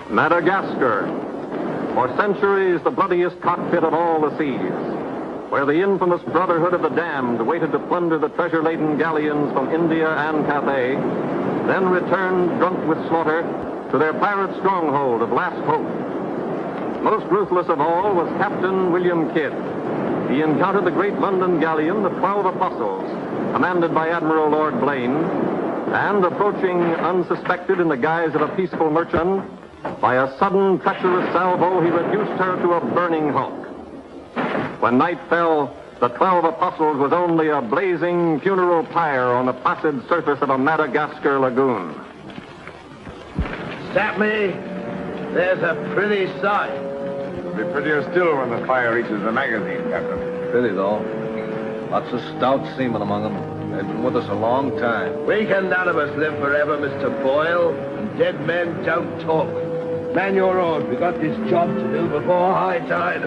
Madagascar. For centuries, the bloodiest cockpit of all the seas, where the infamous Brotherhood of the Damned waited to plunder the treasure-laden galleons from India and Cathay, then returned drunk with slaughter to their pirate stronghold of Last Hope. Most ruthless of all was Captain William Kidd. He encountered the great London galleon, the 12 Apostles, commanded by Admiral Lord Blaine, and approaching unsuspected in the guise of a peaceful merchant, by a sudden treacherous salvo, he reduced her to a burning hulk. When night fell, the 12 Apostles was only a blazing funeral pyre on the placid surface of a Madagascar lagoon. Stop me. There's a pretty sight. It'll be prettier still when the fire reaches the magazine, Captain. Pretty, though. Lots of stout seamen among them. They've been with us a long time. We can none of us live forever, Mr. Boyle. And dead men don't talk. Man your oars. We got this job to do before high tide.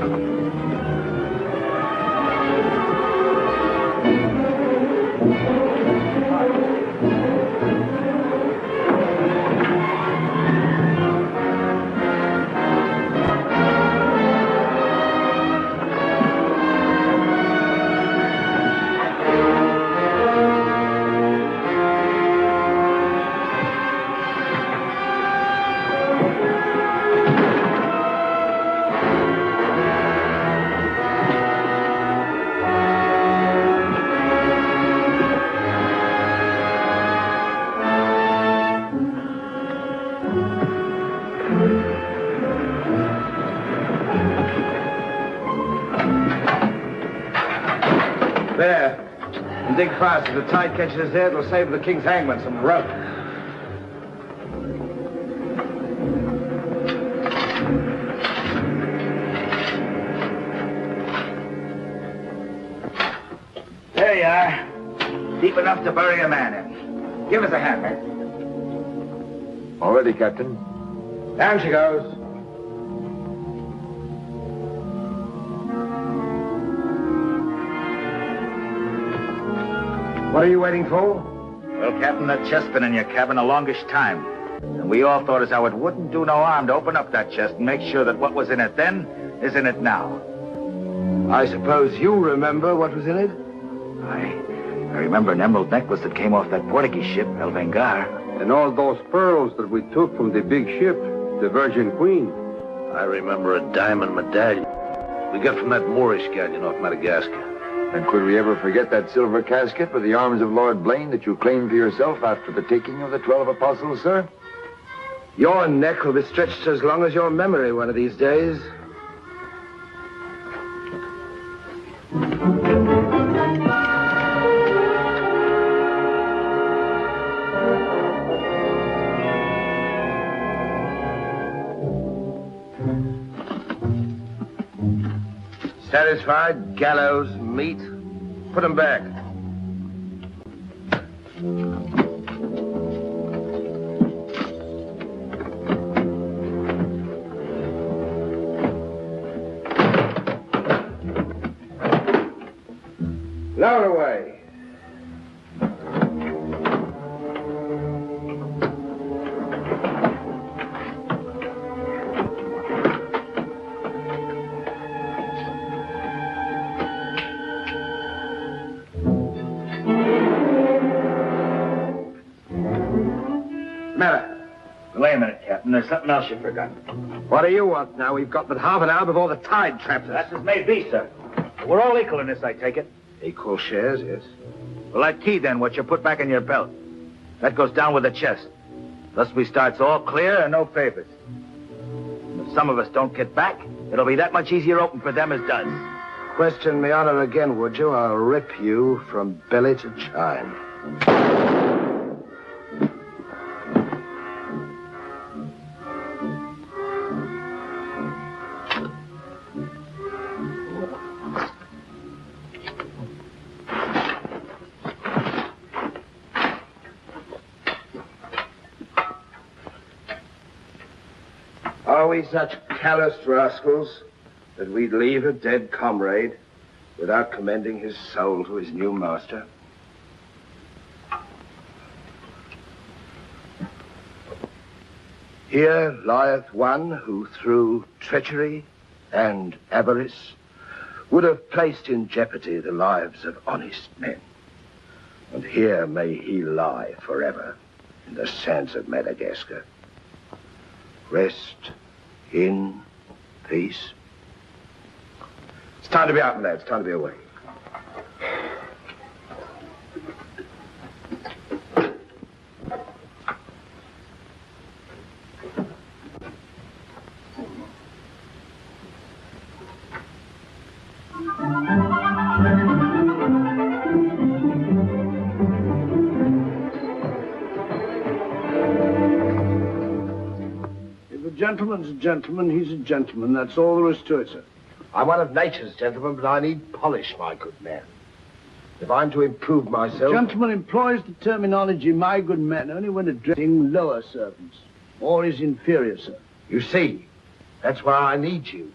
There. And dig fast. If the tide catches us there, it'll save the king's hangman some rope. There you are. Deep enough to bury a man in. Give us a hand, man. All ready, Captain. Down she goes. What are you waiting for? Well, Captain, that chest's been in your cabin a longish time. And we all thought as how it wouldn't do no harm to open up that chest and make sure that what was in it then is in it now. I suppose you remember what was in it? I remember an emerald necklace that came off that Portuguese ship, El Vengar. And all those pearls that we took from the big ship, the Virgin Queen. I remember a diamond medallion we got from that Moorish galleon off Madagascar. And could we ever forget that silver casket with the arms of Lord Blaine that you claimed for yourself after the taking of the 12 Apostles, sir? Your neck will be stretched as long as your memory one of these days. Satisfied? Gallows, meat. Put them back. Lower away. Wait a minute, Captain. There's something else you forgot. What do you want now? We've got but half an hour before the tide traps us. That's as may be, sir. We're all equal in this, I take it. Equal shares, yes. Well, that key, then, what you put back in your belt, that goes down with the chest. Thus we starts all clear and no favors. And if some of us don't get back, it'll be that much easier open for them as does. Question me honor again, would you? I'll rip you from belly to chine. Are we such calloused rascals that we'd leave a dead comrade without commending his soul to his new master? Here lieth one who through treachery and avarice would have placed in jeopardy the lives of honest men. And here may he lie forever in the sands of Madagascar. Rest in peace. It's time to be out, lads. It's time to be away. Gentleman's a gentleman, he's a gentleman. That's all there is to it, sir. I'm one of nature's gentlemen, but I need polish, my good man. If I'm to improve myself... A gentleman employs the terminology, my good man, only when addressing lower servants, or his inferior, sir. You see, that's why I need you.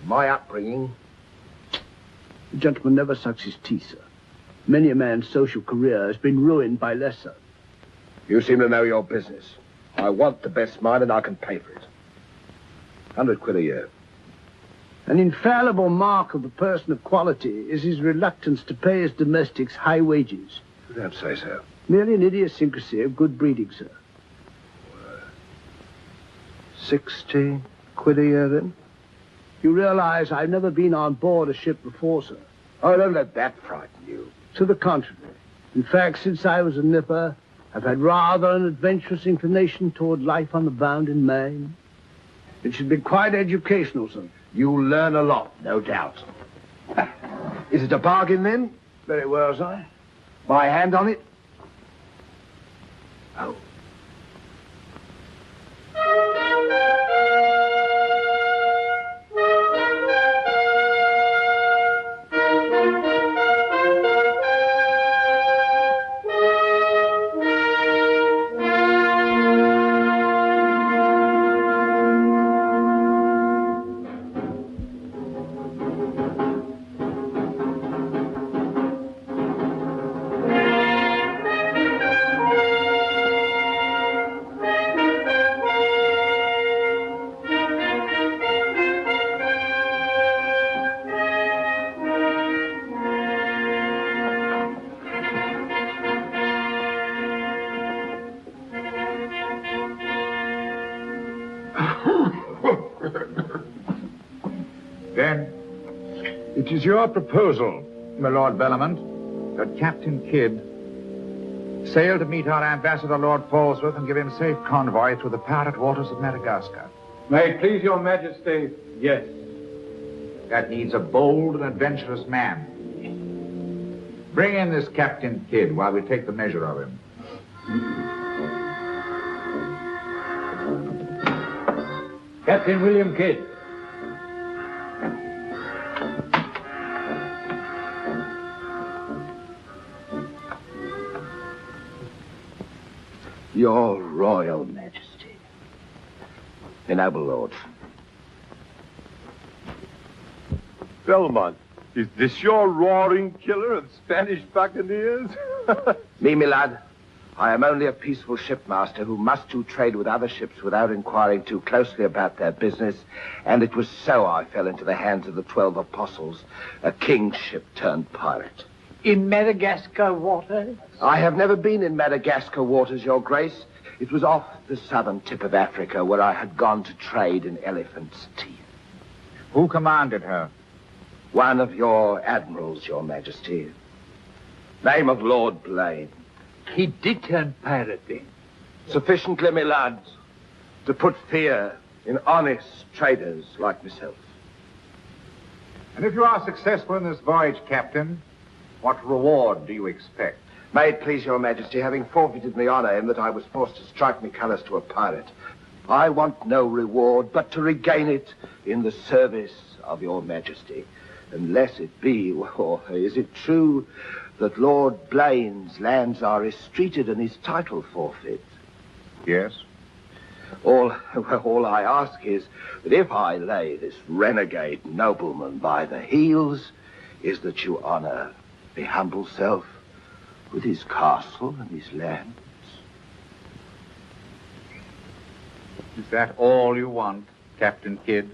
My upbringing... The gentleman never sucks his teeth, sir. Many a man's social career has been ruined by less, sir. You seem to know your business. I want the best mine, and I can pay for it. 100 quid a year. An infallible mark of the person of quality is his reluctance to pay his domestics high wages. You don't say so. Merely an idiosyncrasy of good breeding, sir. 60 quid a year, then? You realize I've never been on board a ship before, sir. Oh, don't let that frighten you. To the contrary. In fact, since I was a nipper, I've had rather an adventurous inclination toward life on the bound in Maine. It should be quite educational, sir. You'll learn a lot, no doubt. Is it a bargain, then? Very well, sir. My hand on it? Oh. Then, it is your proposal, my Lord Bellamont, that Captain Kidd sail to meet our ambassador, Lord Falsworth, and give him safe convoy through the parrot waters of Madagascar. May it please your majesty, yes. That needs a bold and adventurous man. Bring in this Captain Kidd while we take the measure of him. Captain William Kidd. Your Royal Majesty. The noble lords. Belmont, is this your roaring killer of Spanish buccaneers? Me, my lad. I am only a peaceful shipmaster who must do trade with other ships without inquiring too closely about their business, and it was so I fell into the hands of the 12 apostles, a king's ship turned pirate. In Madagascar waters? I have never been in Madagascar waters, Your Grace. It was off the southern tip of Africa where I had gone to trade in elephants' teeth. Who commanded her? One of your admirals, Your Majesty. Name of Lord Blaine. He did turn pirate then? Sufficiently, my lads, to put fear in honest traders like myself. And if you are successful in this voyage, Captain, what reward do you expect? May it please Your Majesty, having forfeited my honor in that I was forced to strike me colors to a pirate, I want no reward but to regain it in the service of Your Majesty. Unless it be, or is it true that Lord Blaine's lands are estreated and his title forfeit? Yes. All I ask is that if I lay this renegade nobleman by the heels, is that you honor my humble self with his castle and his lands. Is that all you want, Captain Kidd?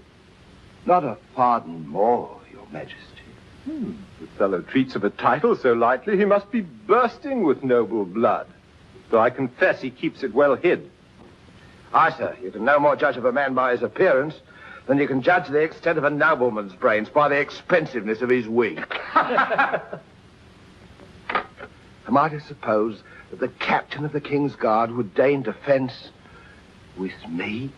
Not a pardon more, Your Majesty. The fellow treats of a title so lightly, he must be bursting with noble blood. Though I confess he keeps it well hid. Aye, sir, you can no more judge of a man by his appearance than you can judge the extent of a nobleman's brains by the expensiveness of his wig. Am I to suppose that the captain of the King's Guard would deign defense with me?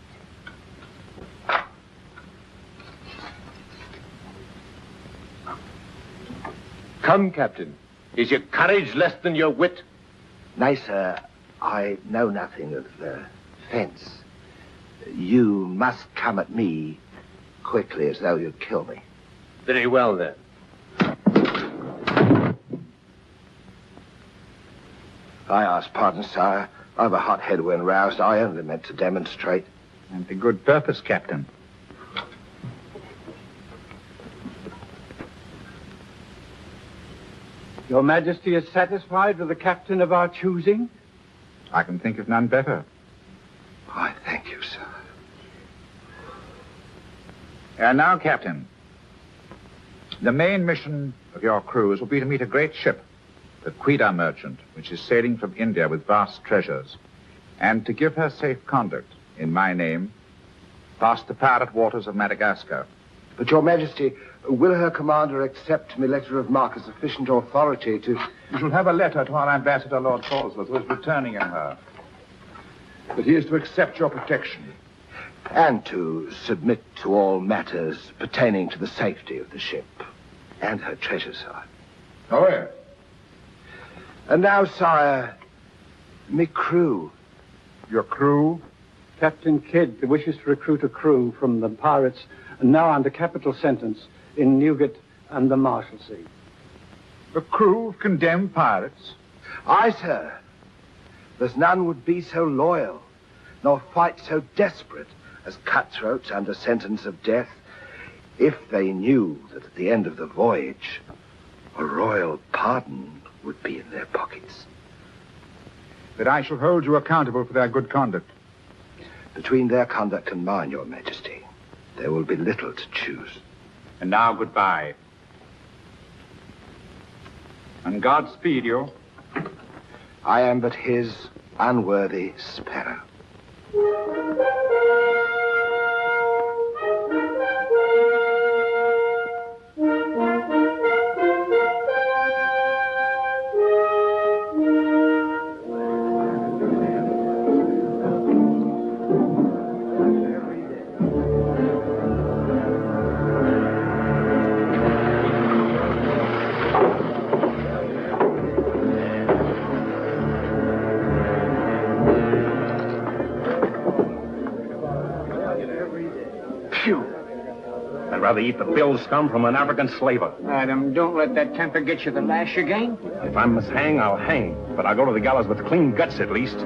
Come, Captain. Is your courage less than your wit? Nay, sir, I know nothing of fence. You must come at me quickly as though you'd kill me. Very well, then. I ask pardon, sire. I've a hot head when roused. I only meant to demonstrate. And to good purpose, Captain. Your Majesty is satisfied with the captain of our choosing? I can think of none better. I thank you, sir. And now, Captain, the main mission of your cruise will be to meet a great ship, the Quida merchant, which is sailing from India with vast treasures, and to give her safe conduct in my name past the pirate waters of Madagascar. But, Your Majesty, will her commander accept my letter of marque as sufficient authority to... You shall have a letter to our ambassador, Lord Falsworth, who is returning in her. But he is to accept your protection. And to submit to all matters pertaining to the safety of the ship and her treasure, sire. Oh, yes. And now, sire, me crew. Your crew? Captain Kidd wishes to recruit a crew from the pirates now under capital sentence in Newgate and the Marshalsea. A crew of condemned pirates? Aye, sir. There's none would be so loyal, nor fight so desperate as cutthroats under sentence of death, if they knew that at the end of the voyage, a royal pardon would be in their pockets. That I shall hold you accountable for their good conduct. Between their conduct and mine, Your Majesty, there will be little to choose. And now, goodbye. And God speed you. I am but his unworthy sparrow. Rather eat the bill scum from an African slaver. Adam, don't let that temper get you the lash again. If I must hang, I'll hang. But I'll go to the gallows with clean guts at least.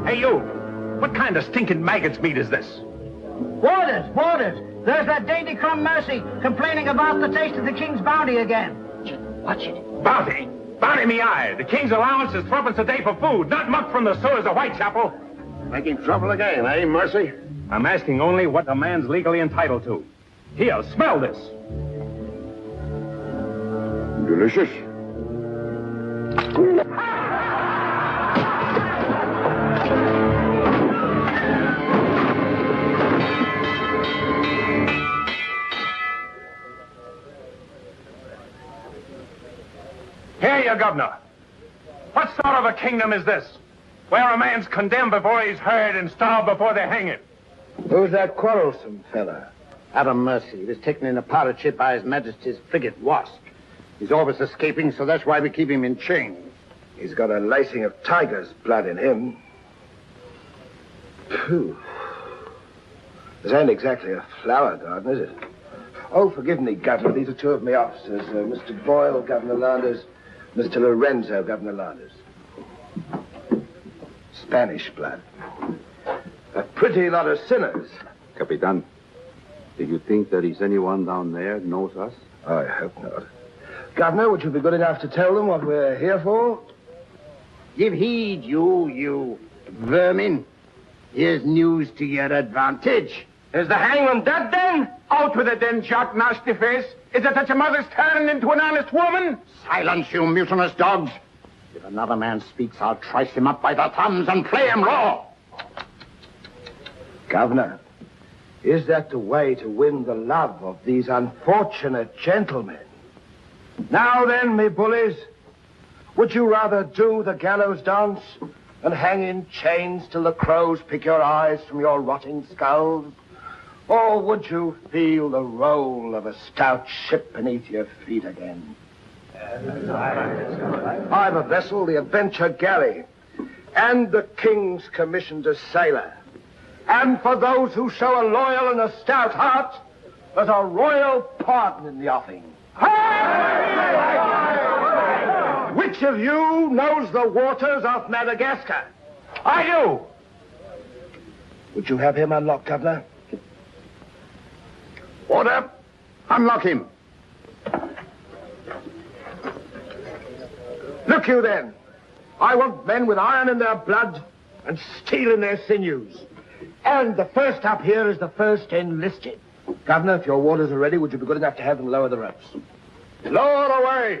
Hey, you! What kind of stinking maggot's meat is this? Warders! There's that dainty crumb Mercy complaining about the taste of the king's bounty again. Watch it. Bounty? Bounty me eye. The king's allowance is 3 a day for food, not muck from the sewers of Whitechapel. Making trouble again, eh, Mercy? I'm asking only what a man's legally entitled to. Here, smell this. Delicious. Here, you governor. What sort of a kingdom is this? Where a man's condemned before he's heard and starved before they hang him. Who's that quarrelsome fella? Adam Mercy. He was taken in a pirate ship by His Majesty's frigate Wasp. He's always escaping, so that's why we keep him in chains. He's got a lacing of tiger's blood in him. Phew. This ain't exactly a flower garden, is it? Oh, forgive me, Governor. These are two of my officers. Mr. Boyle, Governor Landers. Mr. Lorenzo, Governor Landers. Spanish blood. A pretty lot of sinners. Capitan, do you think there is anyone down there who knows us? I hope not. Governor, would you be good enough to tell them what we're here for? Give heed, you vermin. Here's news to your advantage. Is the hangman dead, then? Out with it, then, Jock Nasty Face. Is it that your mother's turned into an honest woman? Silence, you mutinous dogs. If another man speaks, I'll trice him up by the thumbs and play him raw. Governor, is that the way to win the love of these unfortunate gentlemen? Now then, me bullies, would you rather do the gallows dance and hang in chains till the crows pick your eyes from your rotting skulls? Or would you feel the roll of a stout ship beneath your feet again? I've a vessel, the Adventure Galley, and the King's commissioned a sailor. And for those who show a loyal and a stout heart, there's a royal pardon in the offing. Which of you knows the waters of Madagascar? I do. Would you have him unlocked, Governor? Order. Unlock him. Look you then. I want men with iron in their blood and steel in their sinews. And the first up here is the first enlisted. Governor, if your warders are ready, would you be good enough to have them lower the ropes? Lower away.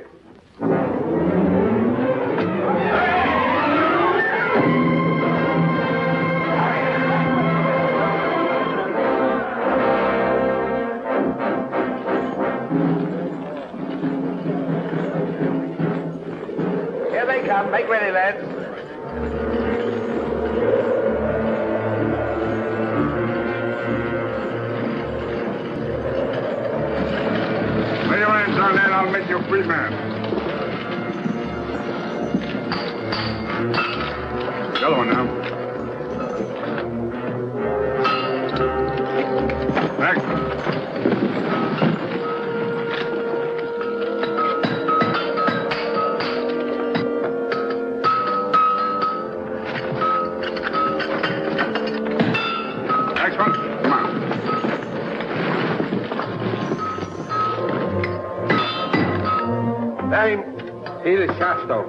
Here they come. Make ready, lads. Lay your hands on that, I'll make you a free man. The other one now. Back. Next one. Come on. Name? Peter Shafto.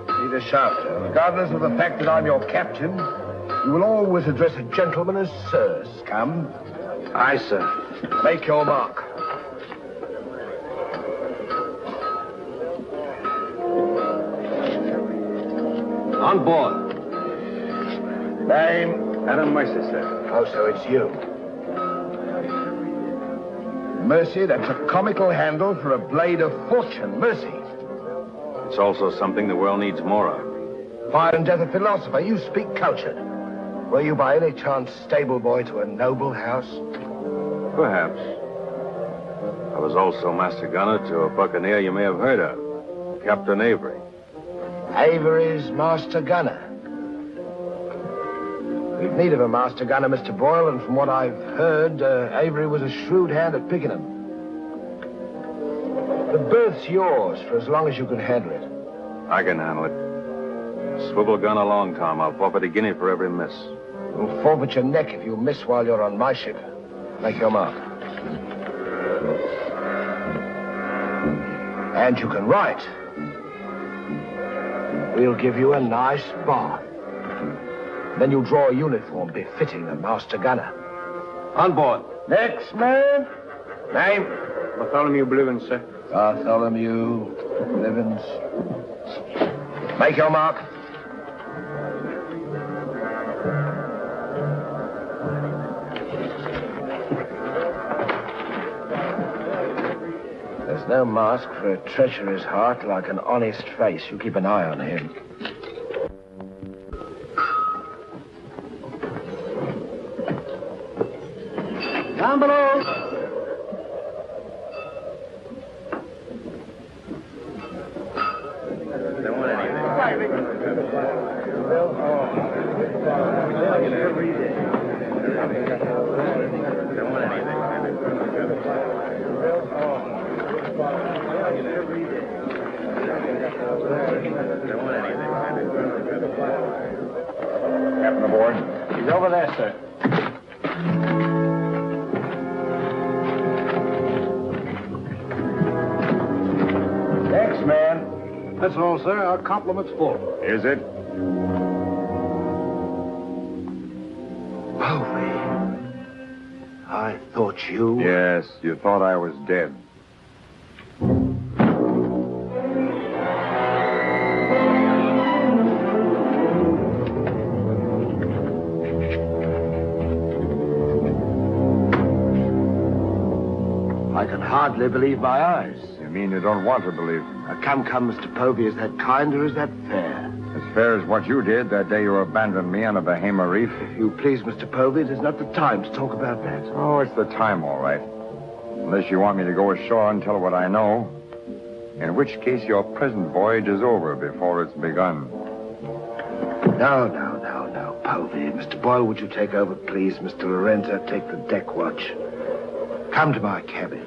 Peter Shafto. Regardless of the fact that I'm your captain, you will always address a gentleman as Sir, Scum. Aye, sir. Make your mark. On board. Name? Adam Mercy, sir. Oh, so it's you. Mercy, that's a comical handle for a blade of fortune. Mercy. It's also something the world needs more of. Fire and death a philosopher. You speak cultured. Were you by any chance stable boy to a noble house? Perhaps. I was also master gunner to a buccaneer you may have heard of, Captain Avery. Avery's master gunner. We've need of a master gunner, Mr. Boyle, and from what I've heard, Avery was a shrewd hand at picking them. The berth's yours for as long as you can handle it. I can handle it. Swivel gun along, Tom. I'll forfeit a guinea for every miss. You'll forfeit your neck if you miss while you're on my ship. Make your mark. And you can write. We'll give you a nice bar. Then you'll draw a uniform befitting a master gunner. On board. Next man. Name? Bartholomew Blivens, sir. Bartholomew Blivens. Make your mark. There's no mask for a treacherous heart like an honest face. You keep an eye on him. Down below. Captain aboard. He's over there, sir. Next man. That's all, sir. Our compliment's full. Is it? I thought you... Yes, you thought I was dead. I can hardly believe my eyes. You mean you don't want to believe them? Come, Mr. Povey, is that kind or is that fair? As fair as what you did that day you abandoned me on a Bahama reef. If you please, Mr. Povey, it is not the time to talk about that. Oh, it's the time, all right. Unless you want me to go ashore and tell what I know. In which case your present voyage is over before it's begun. No, Povey. Mr. Boyle, would you take over, please? Mr. Lorenzo, take the deck watch. Come to my cabin.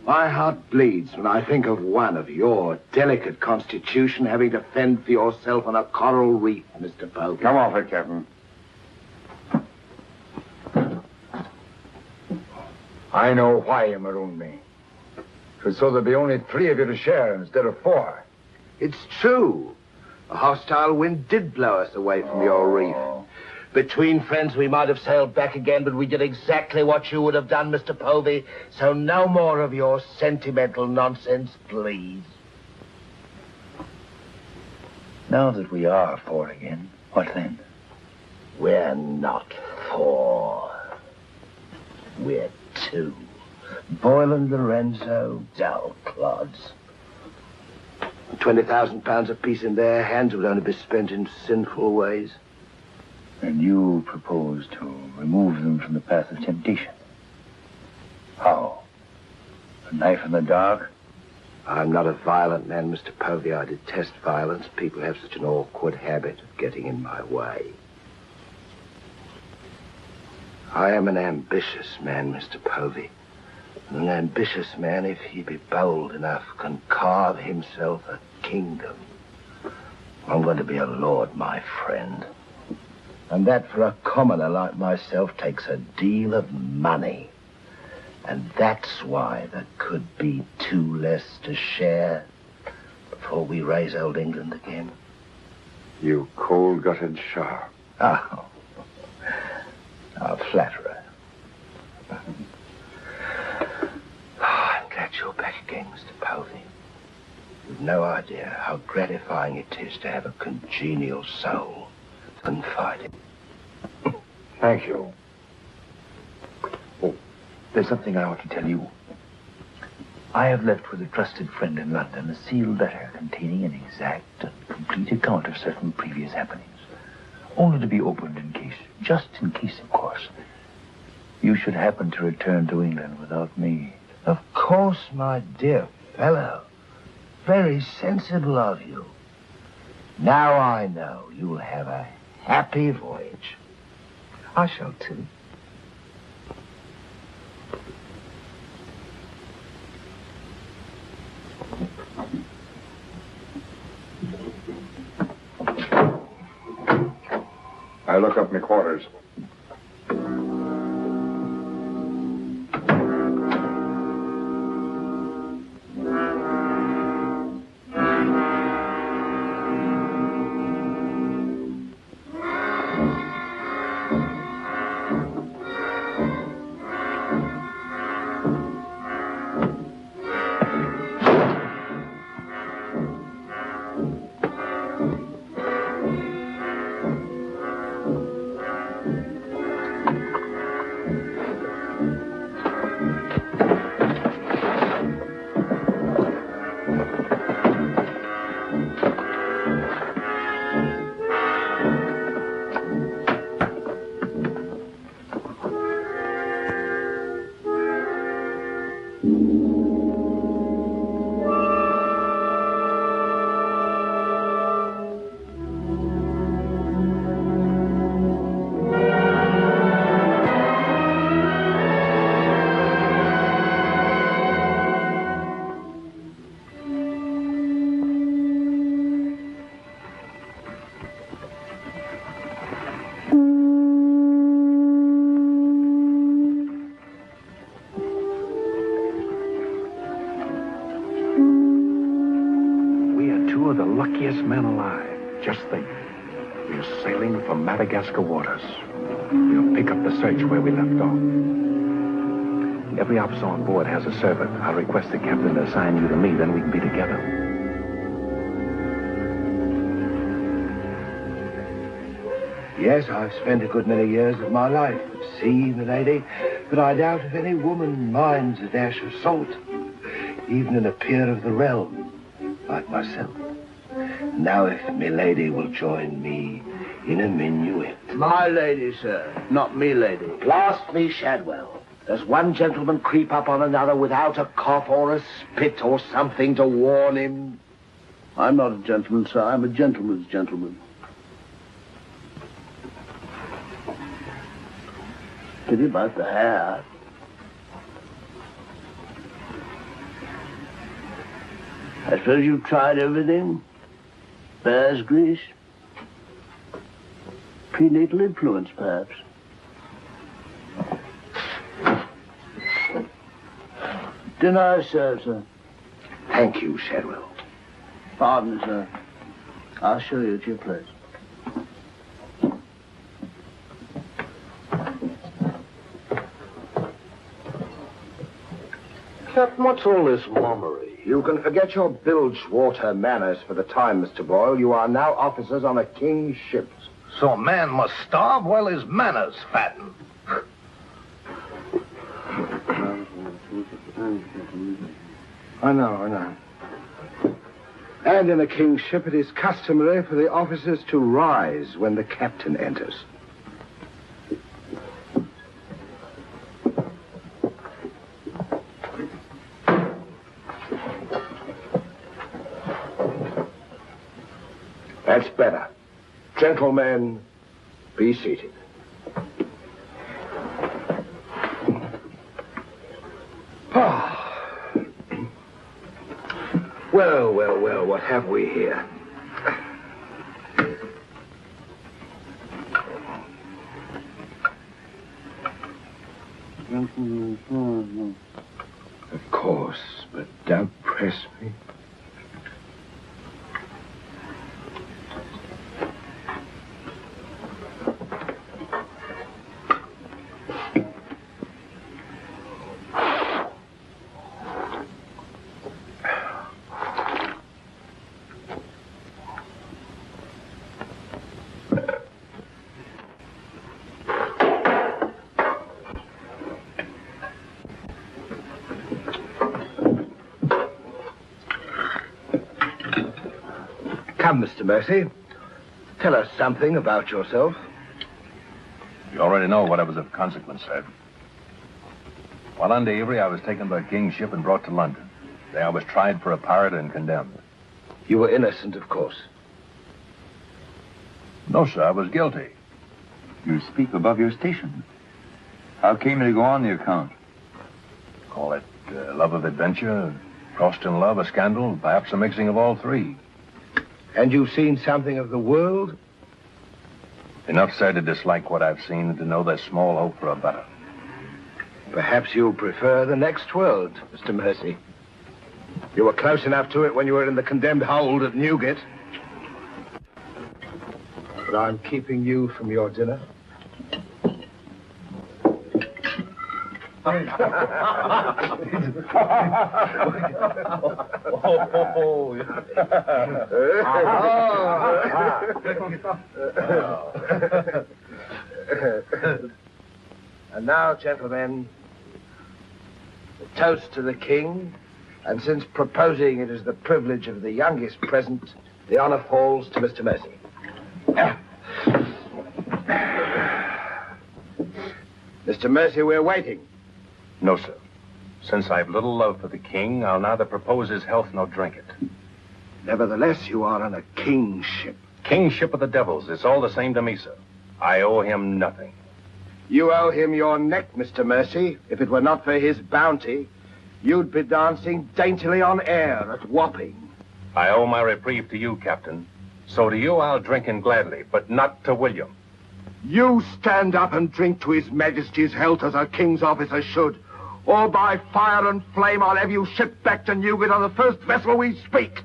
My heart bleeds when I think of one of your delicate constitution having to fend for yourself on a coral reef, Mr. Povey. Come off it, Captain. I know why you marooned me. It was so there'd be only 3 of you to share instead of 4. It's true. A hostile wind did blow us away from your reef. Between friends, we might have sailed back again, but we did exactly what you would have done, Mr. Povey. So no more of your sentimental nonsense, please. Now that we are 4 again, what then? We're not 4. We're 2. Boyle and Lorenzo, dull clods. 20,000 apiece in their hands would only be spent in sinful ways. And you propose to remove them from the path of temptation. How? A knife in the dark? I'm not a violent man, Mr. Povey. I detest violence. People have such an awkward habit of getting in my way. I am an ambitious man, Mr. Povey. And an ambitious man, if he be bold enough, can carve himself a kingdom. I'm going to be a lord, my friend. And that for a commoner like myself takes a deal of money. And that's why there could be 2 less to share before we raise old England again. You cold-gutted Shah. Oh, a flatterer. Oh, I'm glad you're back again, Mr. Povey. You've no idea how gratifying it is to have a congenial soul to confide in. Thank you. Oh, there's something I want to tell you. I have left with a trusted friend in London a sealed letter containing an exact and complete account of certain previous happenings. Only to be opened in case, just in case, of course, you should happen to return to England without me. Of course, my dear fellow. Very sensible of you. Now I know you'll have a happy voyage. I shall too. I look up my quarters. We are sailing for Madagascar waters. We'll pick up the search where we left off. Every officer on board has a servant. I'll request the captain to assign you to me, then we can be together. Yes, I've spent a good many years of my life at sea, milady, but I doubt if any woman minds a dash of salt, even in a peer of the realm, like myself. Now, if milady will join me in a minuet. My lady, sir, not me lady. Blast me, Shadwell. Does one gentleman creep up on another without a cough or a spit or something to warn him? I'm not a gentleman, sir. I'm a gentleman's gentleman. Pity about the hair. I suppose you've tried everything? Bear's grease? Prenatal influence, perhaps? Dinner served, sir. Thank you, Shadwell. Pardon, sir. I'll show you at your place. Captain, what's all this mummery? You can forget your bilge water manners for the time, Mr. Boyle. You are now officers on a king's ship. So a man must starve while his manners fatten. I know. And in a king's ship, it is customary for the officers to rise when the captain enters. That's better. Gentlemen, be seated. Well, what have we here? Of course, but don't press me. Come, Mr. Mercy. Tell us something about yourself. You already know what was of consequence, sir. While under Avery, I was taken by a king's ship and brought to London. There I was tried for a pirate and condemned. You were innocent, of course. No, sir, I was guilty. You speak above your station. How came you to go on the account? Call it love of adventure, crossed in love, a scandal, perhaps a mixing of all three. And you've seen something of the world? Enough, sir, to dislike what I've seen and to know there's small hope for a better. Perhaps you'll prefer the next world, Mr. Mercy. You were close enough to it when you were in the condemned hold at Newgate. But I'm keeping you from your dinner. And now, gentlemen, the toast to the king, and since proposing it is the privilege of the youngest present, the honor falls to Mr. Mercy. Mr. Mercy, we're waiting. No, sir. Since I've little love for the king, I'll neither propose his health nor drink it. Nevertheless, you are on a king's ship. Kingship of the devils. It's all the same to me, sir. I owe him nothing. You owe him your neck, Mr. Mercy. If it were not for his bounty, you'd be dancing daintily on air at Wapping. I owe my reprieve to you, Captain. So to you I'll drink in gladly, but not to William. You stand up and drink to His Majesty's health as a king's officer should, or by fire and flame I'll have you shipped back to Newgate on the first vessel we speak.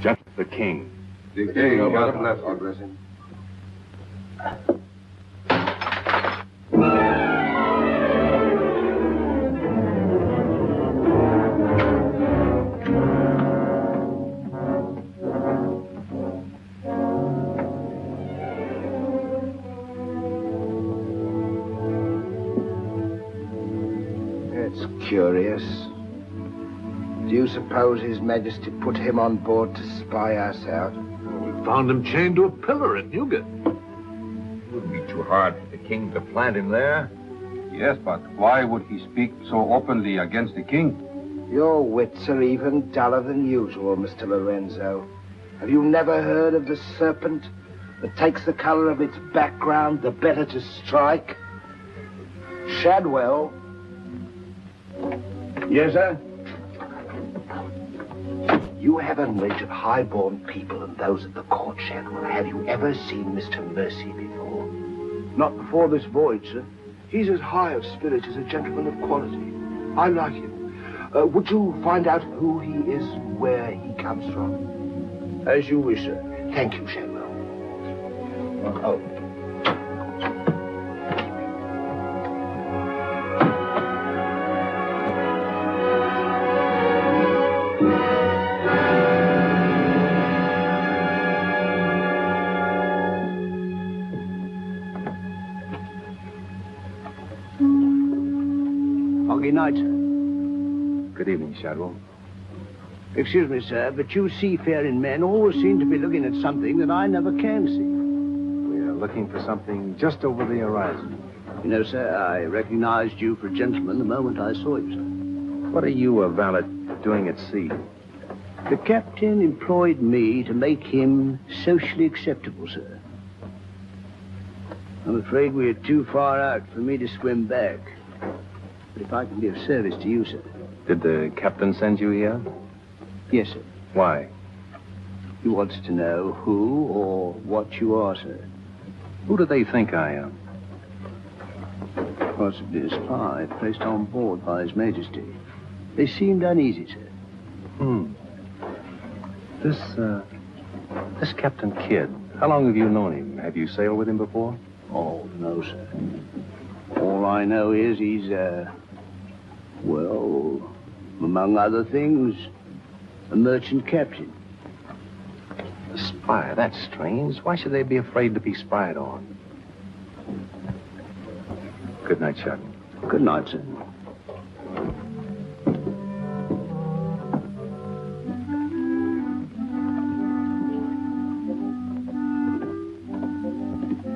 Just the king. The king, God bless him. Curious. Do you suppose His Majesty put him on board to spy us out? We found him chained to a pillar in Newgate. It wouldn't be too hard for the king to plant him there. Yes, but why would he speak so openly against the king? Your wits are even duller than usual, Mr. Lorenzo. Have you never heard of the serpent that takes the color of its background the better to strike? Shadwell. Yes, sir? You have a knowledge of high-born people and those at the court, Shadwell. Have you ever seen Mr. Mercy before? Not before this voyage, sir. He's as high of spirit as a gentleman of quality. I like him. Would you find out who he is, where he comes from? As you wish, sir. Thank you, Shadwell. Oh. Foggy night, sir. Good evening, Shadwell. Excuse me, sir, but you seafaring men always seem to be looking at something that I never can see. We are looking for something just over the horizon. You know, sir, I recognized you for a gentleman the moment I saw you, sir. What are you, a valet, doing at sea? The captain employed me to make him socially acceptable, sir. I'm afraid we are too far out for me to swim back. But if I can be of service to you, sir. Did the captain send you here? Yes, sir. Why? He wants to know who or what you are, sir. Who do they think I am? Possibly a spy placed on board by His Majesty. They seemed uneasy, sir. This Captain Kidd, how long have you known him? Have you sailed with him before? Oh, no, sir. All I know is he's, well, among other things, a merchant captain. A spy? That's strange. Why should they be afraid to be spied on? Good night, Chuck. Good night, sir.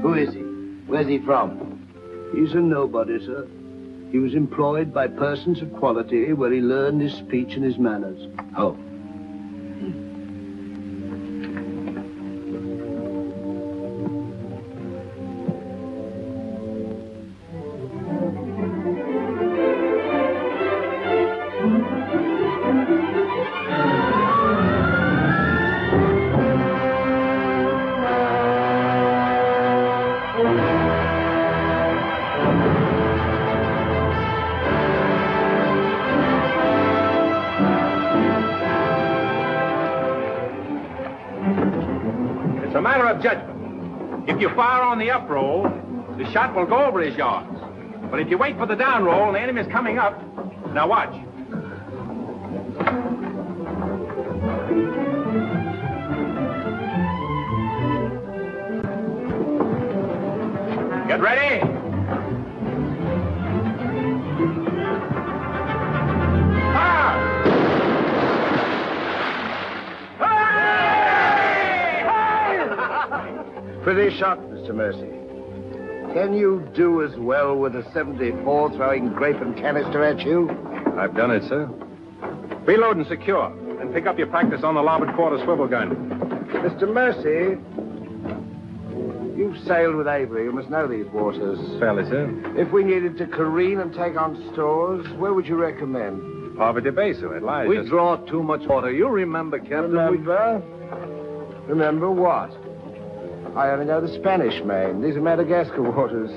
Who is he? Where's he from? He's a nobody, sir. He was employed by persons of quality where he learned his speech and his manners. Oh. It's a matter of judgment. If you fire on the up roll, the shot will go over his yards. But if you wait for the down roll and the enemy's coming up, now watch. Get ready. Pretty shot, Mr. Mercy. Can you do as well with a 74 throwing grape and canister at you? I've done it, sir. Reload and secure. Then pick up your practice on the larboard quarter swivel gun. Mr. Mercy, you've sailed with Avery. You must know these waters. Fairly, sir. If we needed to careen and take on stores, where would you recommend? Poverty Bay, sir. It lies. We draw too much water. You remember, Captain. Remember what? I only know the Spanish Main. These are Madagascar waters.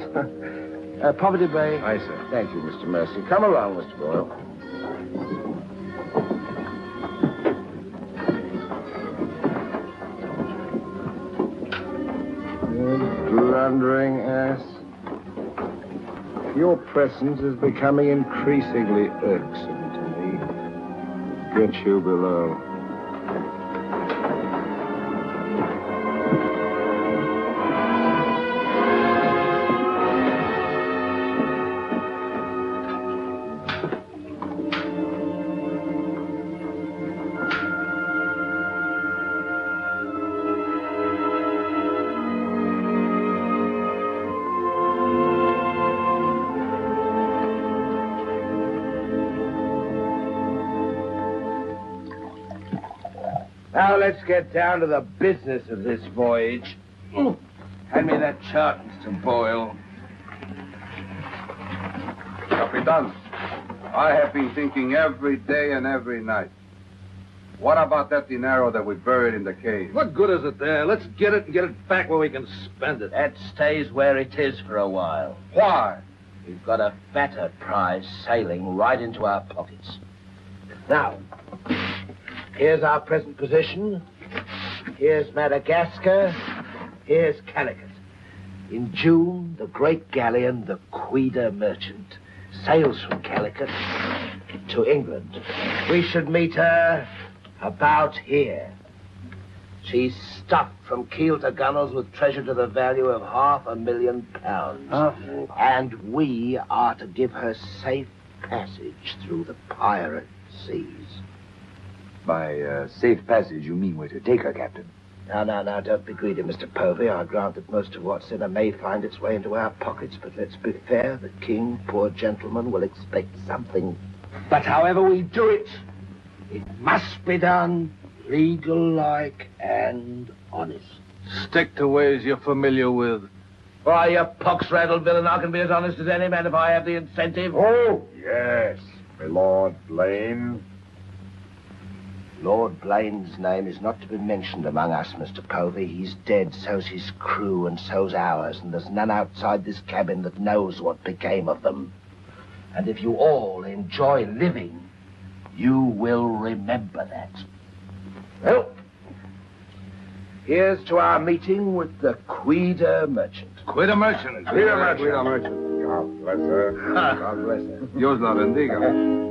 Poverty Bay. Aye, sir. Thank you, Mr. Mercy. Come along, Mr. Boyle. Your presence is becoming increasingly irksome to me. Get you below. Now let's get down to the business of this voyage. Hand me that chart, Mr. Boyle. Capitan, I have been thinking every day and every night. What about that dinero that we buried in the cave? What good is it there? Let's get it and get it back where we can spend it. That stays where it is for a while. Why? We've got a fatter prize sailing right into our pockets. Now, here's our present position. Here's Madagascar. Here's Calicut. In June, the great galleon, the Queen Merchant, sails from Calicut to England. We should meet her about here. She's stuffed from keel to gunwales with treasure to the value of £500,000. And we are to give her safe passage through the pirate seas. By safe passage, you mean we're to take her, Captain? Now, don't be greedy, Mr. Povey. I grant that most of what's in her may find its way into our pockets, but let's be fair. The king, poor gentleman, will expect something. But however we do it, it must be done legal-like and honest. Stick to ways you're familiar with. Why, you pox-rattled villain, I can be as honest as any man if I have the incentive. Oh, yes, my Lord Blaine. Lord Blaine's name is not to be mentioned among us, Mr. Povey. He's dead, so's his crew, and so's ours, and there's none outside this cabin that knows what became of them. And if you all enjoy living, you will remember that. Well, here's to our meeting with the Queen Merchant. Queen Merchant. Queen Merchant. God bless her. God bless her. Dios la bendiga.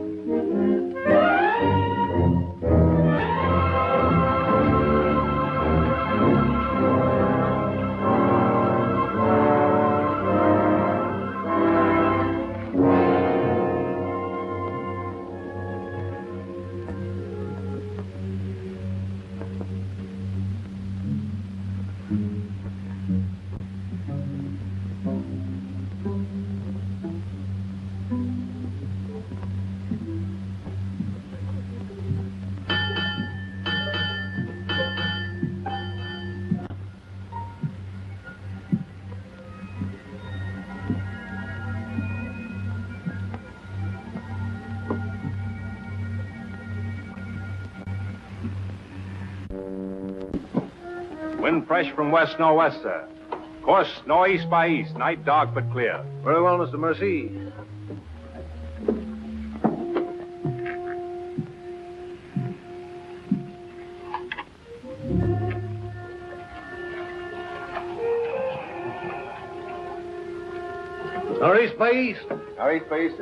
Wind fresh from west northwest, sir. Course northeast by east. Night dark but clear. Very well, Mr. Mercy. Northeast by east. Northeast by east.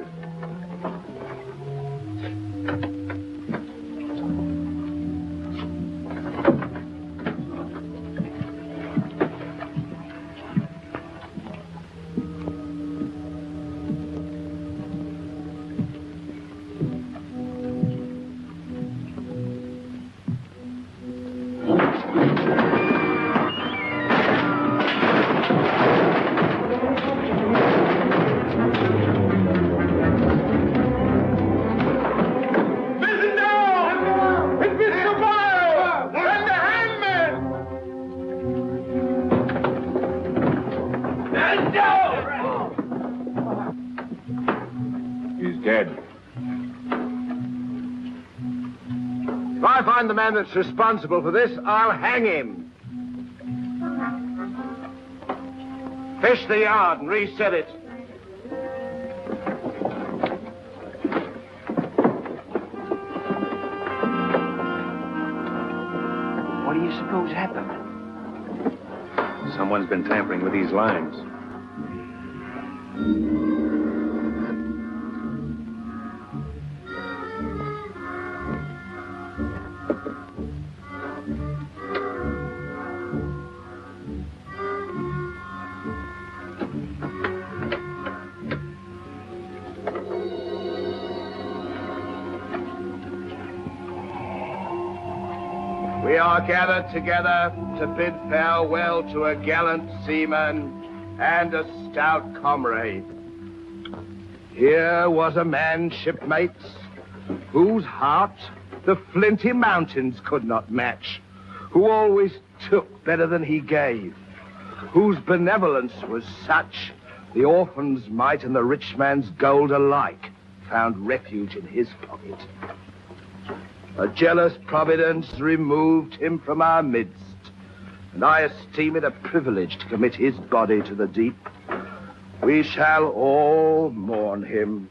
If I find the man that's responsible for this, I'll hang him. Fish the yard and reset it. What do you suppose happened? Someone's been tampering with these lines. We are gathered together to bid farewell to a gallant seaman and a stout comrade. Here was a man, shipmates, whose heart the flinty mountains could not match, who always took better than he gave, whose benevolence was such the orphan's mite and the rich man's gold alike found refuge in his pocket. A jealous providence removed him from our midst, and I esteem it a privilege to commit his body to the deep. We shall all mourn him.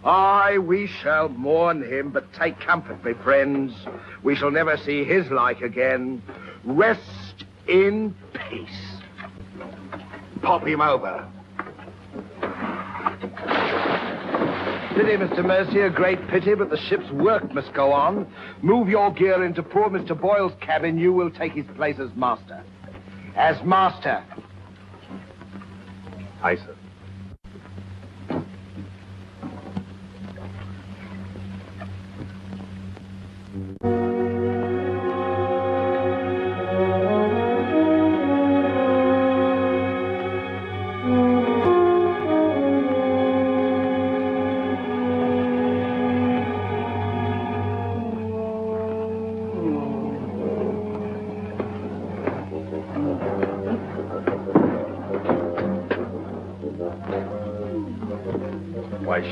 Aye, we shall mourn him, but take comfort, my friends. We shall never see his like again. Rest in peace. Pop him over. Pity, Mr. Mercy, a great pity, but the ship's work must go on. Move your gear into poor Mr. Boyle's cabin. You will take his place as master. As master. Aye, sir.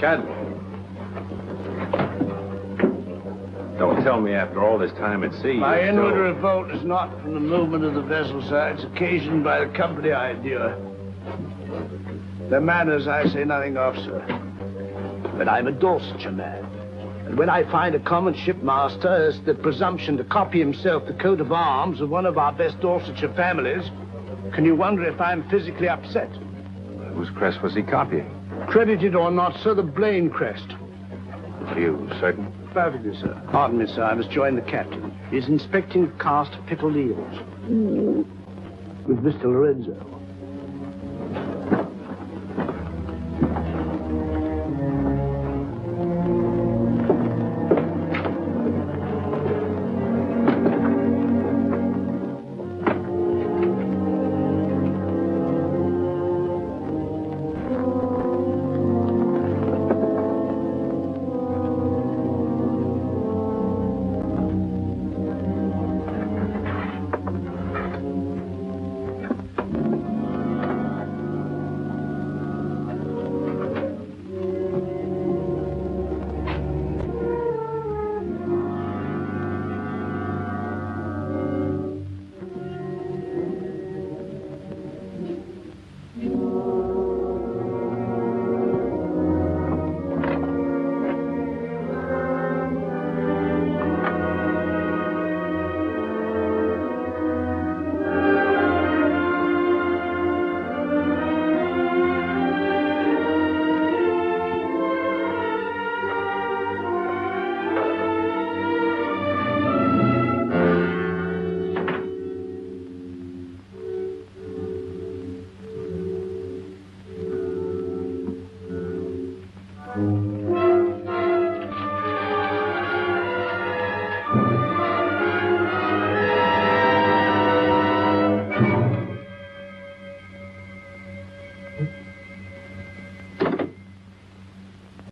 Shad. Don't tell me after all this time at sea. My inward revolt is not from the movement of the vessel, sir. It's occasioned by the company I endure. Their manners I say nothing of, sir. But I'm a Dorsetshire man. And when I find a common shipmaster has the presumption to copy himself the coat of arms of one of our best Dorsetshire families, can you wonder if I'm physically upset? Whose crest was he copying? Credited or not, sir, the Blaine crest. Are you certain? Perfectly, sir. Pardon me, sir. I must join the captain. He's inspecting the cast of pickled eels. With Mr. Lorenzo.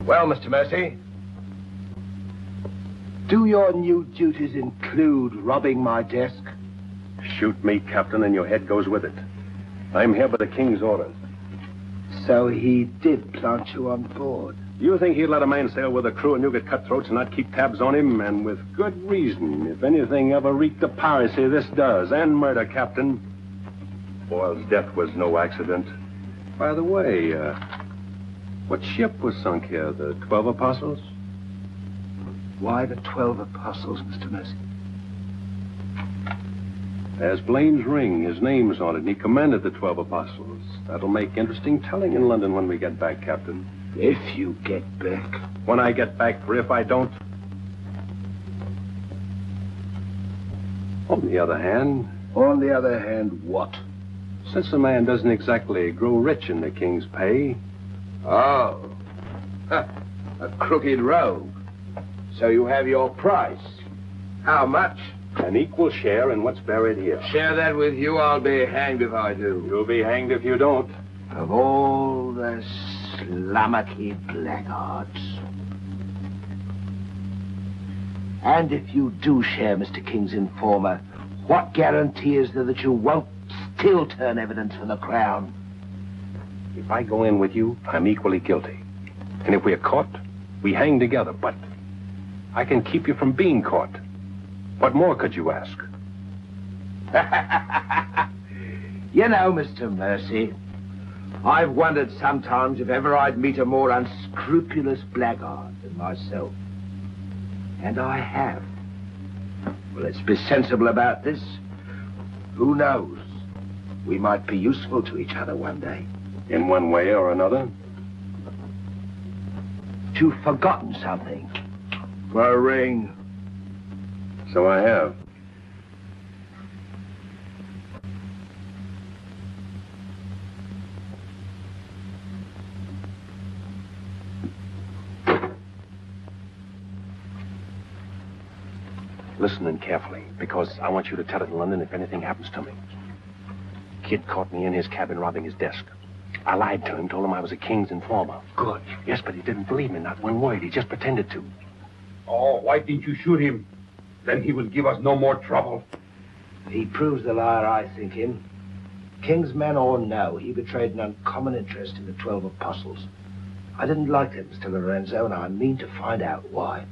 Well, Mr. Mercy, do your new duties include robbing my desk? Shoot me, Captain, and your head goes with it. I'm here by the King's orders. So he did plant you on board? You think he'd let a man sail with a crew and you get cutthroats and not keep tabs on him? And with good reason. If anything ever reeked of piracy, this does. And murder, Captain. Boyle's death was no accident. By the way, what ship was sunk here? The 12 Apostles? Why the 12 Apostles, Mr. Mercy? There's Blaine's ring. His name's on it, and he commanded the 12 Apostles. That'll make interesting telling in London when we get back, Captain. If you get back. When I get back, for if I don't. On the other hand... On the other hand, what? Since a man doesn't exactly grow rich in the King's pay... Oh. A crooked rogue. So you have your price. How much? An equal share in what's buried here. Share that with you, I'll be hanged if I do. You'll be hanged if you don't. Of all the slummocky blackguards. And if you do share Mr. King's informer, what guarantee is there that you won't still turn evidence for the Crown? If I go in with you, I'm equally guilty. And if we're caught, we hang together. But I can keep you from being caught. What more could you ask? You know, Mr. Mercy, I've wondered sometimes if ever I'd meet a more unscrupulous blackguard than myself. And I have. Well, let's be sensible about this. Who knows? We might be useful to each other one day. In one way or another? You've forgotten something. For a ring. So I have. Listen in carefully, because I want you to tell it in London if anything happens to me. Kid caught me in his cabin robbing his desk. I lied to him, told him I was a King's informer. Good. Yes, but he didn't believe me, not one word. He just pretended to. Oh, why didn't you shoot him? Then he will give us no more trouble. He proves the liar I think him. King's men or no, he betrayed an uncommon interest in the 12 Apostles. I didn't like them, Mr. Lorenzo, and I mean to find out why.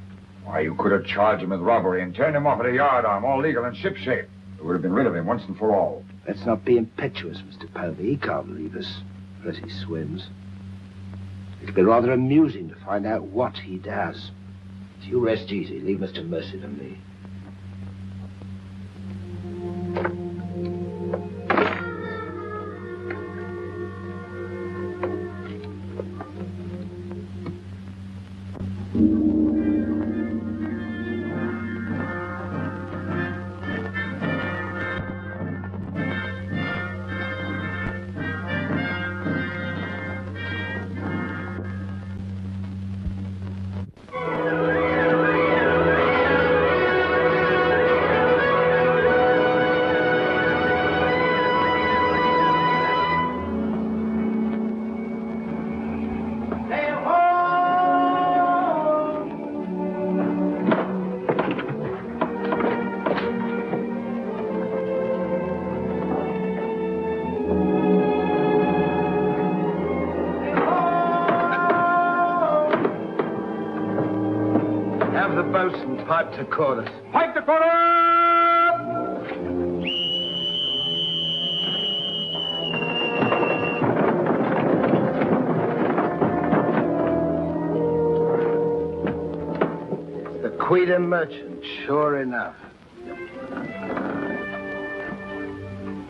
Why, you could have charged him with robbery and turned him off at a yardarm, all legal and shipshape. We would have been rid of him once and for all. Let's not be impetuous, Mr. Povey. He can't leave us unless he swims. It'll be rather amusing to find out what he does. So you rest easy. Leave Mr. Mercy to me. Pipe to chorus. Pipe to chorus! The Queen merchant, sure enough.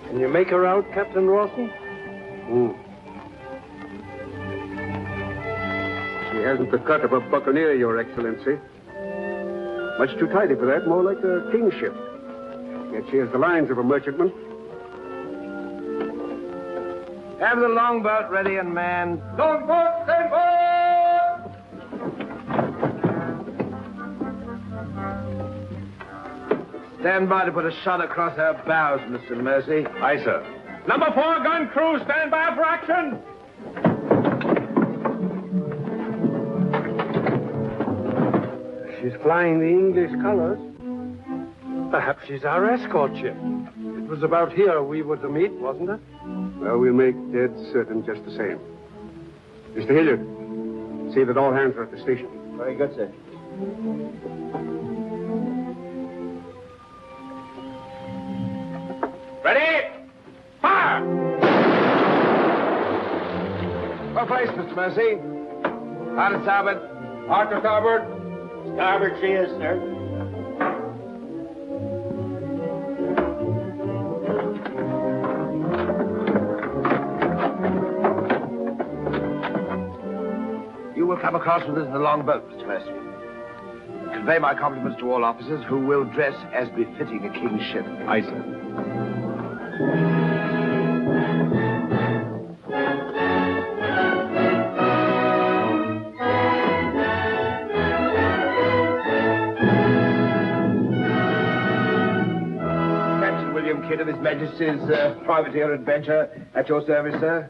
Can you make her out, Captain Rawson? She hasn't the cut of a buccaneer, Your Excellency. Much too tidy for that, more like a kingship. Yet she has the lines of a merchantman. Have the longboat ready and manned. Longboat, stand by! Stand by to put a shot across her bows, Mr. Mercy. Aye, sir. Number 4 gun crew, stand by for action. She's flying the English colors. Perhaps she's our escort ship. It was about here we were to meet, wasn't it? Well, we'll make dead certain just the same. Mr. Hilliard, see that all hands are at the station. Very good, sir. Ready? Fire! Well placed, Mr. Mercy. Hard to starboard. Hard to starboard. Starboard she is, sir. You will come across with us in the longboat, Mr. Mercy. Convey my compliments to all officers who will dress as befitting a king's ship. Aye, sir. Kidd of His Majesty's privateer adventure at your service, sir.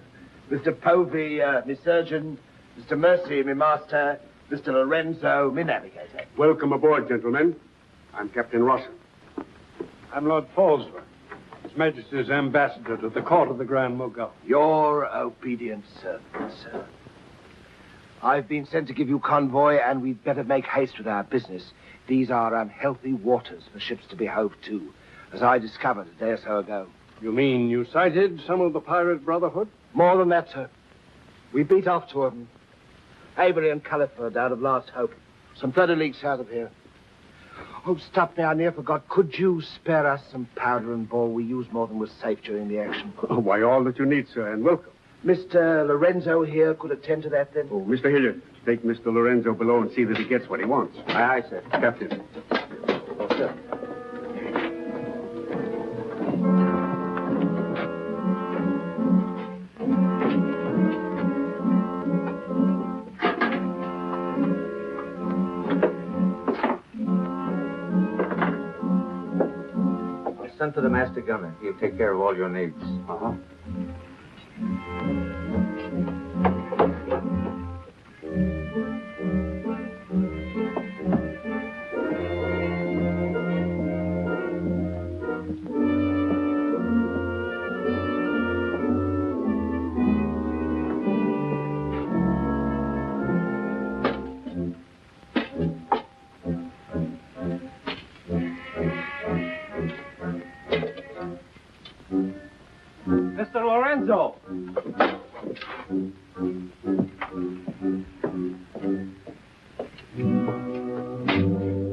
Mr. Povey, me surgeon. Mr. Mercy, me master. Mr. Lorenzo, me navigator. Welcome aboard, gentlemen. I'm Captain Rawson. I'm Lord Falsworth, His Majesty's ambassador to the court of the Grand Mogul. Your obedient servant, sir. I've been sent to give you convoy, and we'd better make haste with our business. These are unhealthy waters for ships to be hove to, as I discovered a day or so ago. You mean you sighted some of the pirate brotherhood? More than that, sir. We beat off two of them. Avery and Culliford out of Last Hope. Some 30 leagues south of here. Oh, stop me, I near forgot. Could you spare us some powder and ball? We used more than was safe during the action. Oh, why, all that you need, sir, and welcome. Mr. Lorenzo here could attend to that, then? Oh, Mr. Hilliard, take Mr. Lorenzo below and see that he gets what he wants. Aye, sir. Captain. Oh, sir. Send for the master gunner. He'll take care of all your needs. Uh-huh. Mr. Lorenzo!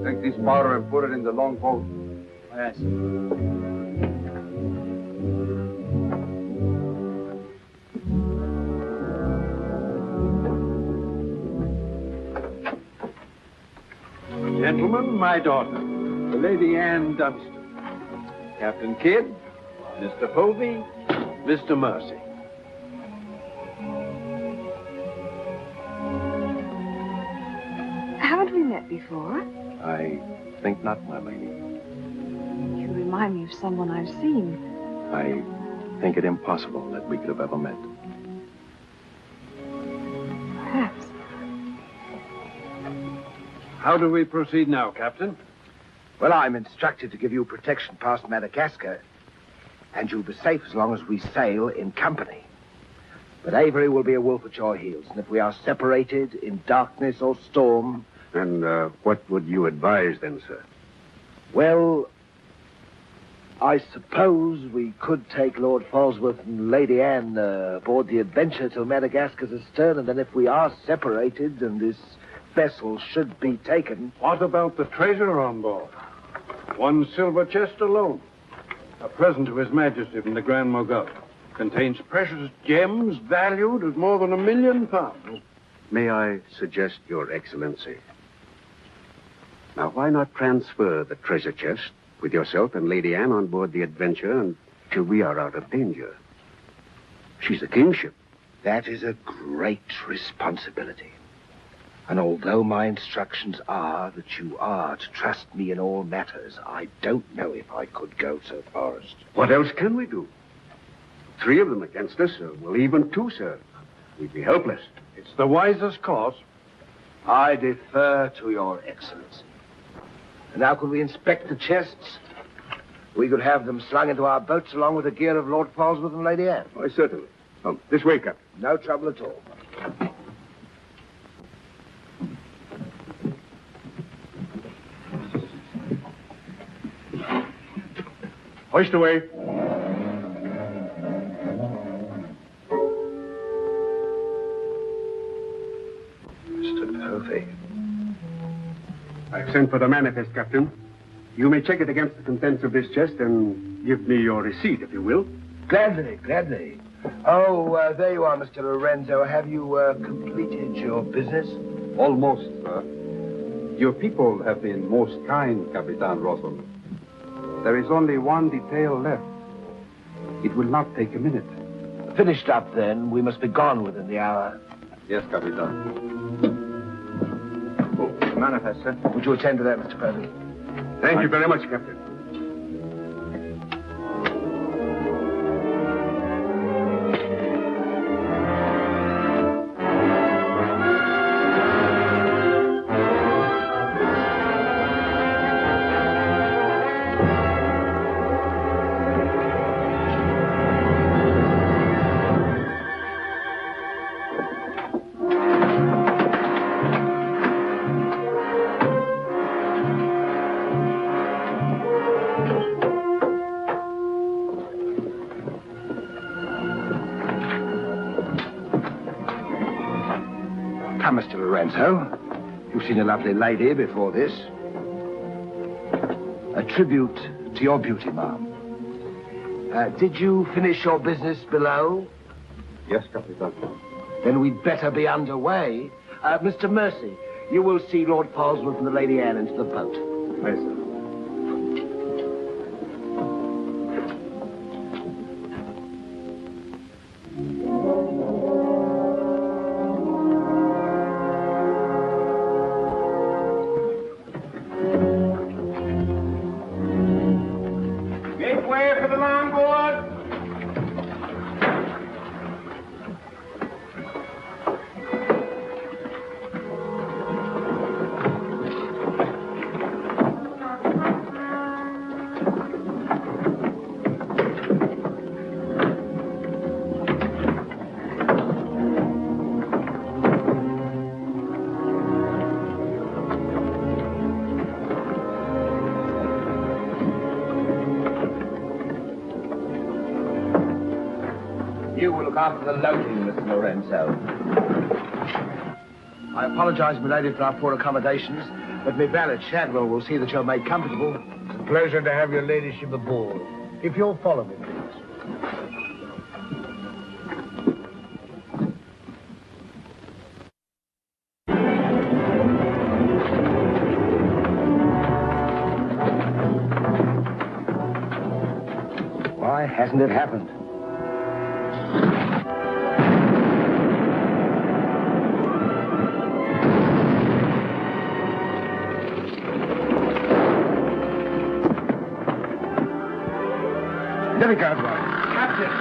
Take this powder and put it in the long boat. Yes. Gentlemen, my daughter, the Lady Anne Dunstan. Captain Kidd, Mr. Povey, Mr. Mercy. Haven't we met before? I think not, my lady. You remind me of someone I've seen. I think it impossible that we could have ever met. Perhaps. How do we proceed now, Captain? Well, I'm instructed to give you protection past Madagascar, and you'll be safe as long as we sail in company. But Avery will be a wolf at your heels, and if we are separated in darkness or storm... And what would you advise then, sir? Well, I suppose we could take Lord Falsworth and Lady Anne aboard the Adventure till Madagascar's astern, and then if we are separated and this vessel should be taken... What about the treasure on board? One silver chest alone. A present to His Majesty from the Grand Mogul. Contains precious gems valued at more than £1 million. May I suggest, Your Excellency? Now, why not transfer the treasure chest with yourself and Lady Anne on board the Adventure until we are out of danger? She's a kingship. That is a great responsibility. And although my instructions are that you are to trust me in all matters, I don't know if I could go so far as to... What else can we do? 3 of them against us, well, even 2, sir. We'd be helpless. It's the wisest course. I defer to Your Excellency. And now could we inspect the chests? We could have them slung into our boats along with the gear of Lord Falsworth and Lady Anne. Why, certainly. This way, Captain. No trouble at all. Hoist away. Mr. Povey. I've sent for the manifest, Captain. You may check it against the contents of this chest and give me your receipt, if you will. Gladly, gladly. Oh, there you are, Mr. Lorenzo. Have you completed your business? Almost, sir. Your people have been most kind, Capitan Rawson. There is only one detail left. It will not take a minute. Finished up, then. We must be gone within the hour. Yes, Capitan. Manifest, sir. Would you attend to that, Mr. Povey? Thank you very much, Captain. Now, Mr. Lorenzo, you've seen a lovely lady before this. A tribute to your beauty, ma'am. Did you finish your business below? Yes, Capitan. Then we'd better be underway. Mr. Mercy, you will see Lord Polesworth and the Lady Anne into the boat. Aye, sir. Make way for the longboard. You will look after the loading, Mr. Lorenzo. I apologize, my lady, for our poor accommodations, but my valet, Shadwell, will see that you're made comfortable. It's a pleasure to have your ladyship aboard. If you'll follow me, please. Why hasn't it happened? There we go, Captain!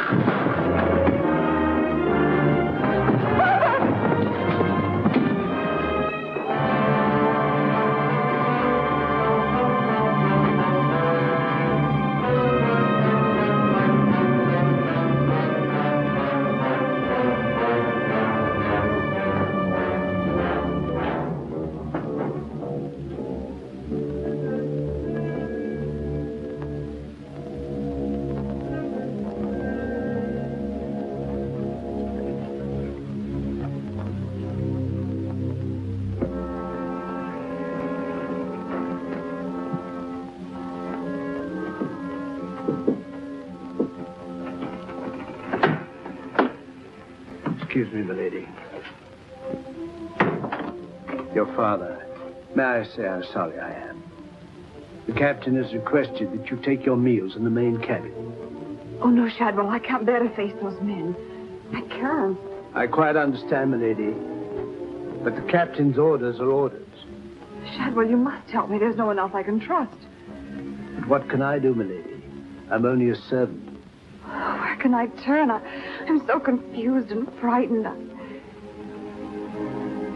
Excuse me, milady. Your father. May I say how sorry I am? The captain has requested that you take your meals in the main cabin. Oh, no, Shadwell, I can't bear to face those men. I can't. I quite understand, milady. But the captain's orders are orders. Shadwell, you must help me. There's no one else I can trust. But what can I do, milady? I'm only a servant. Oh, where can I turn? I'm so confused and frightened. I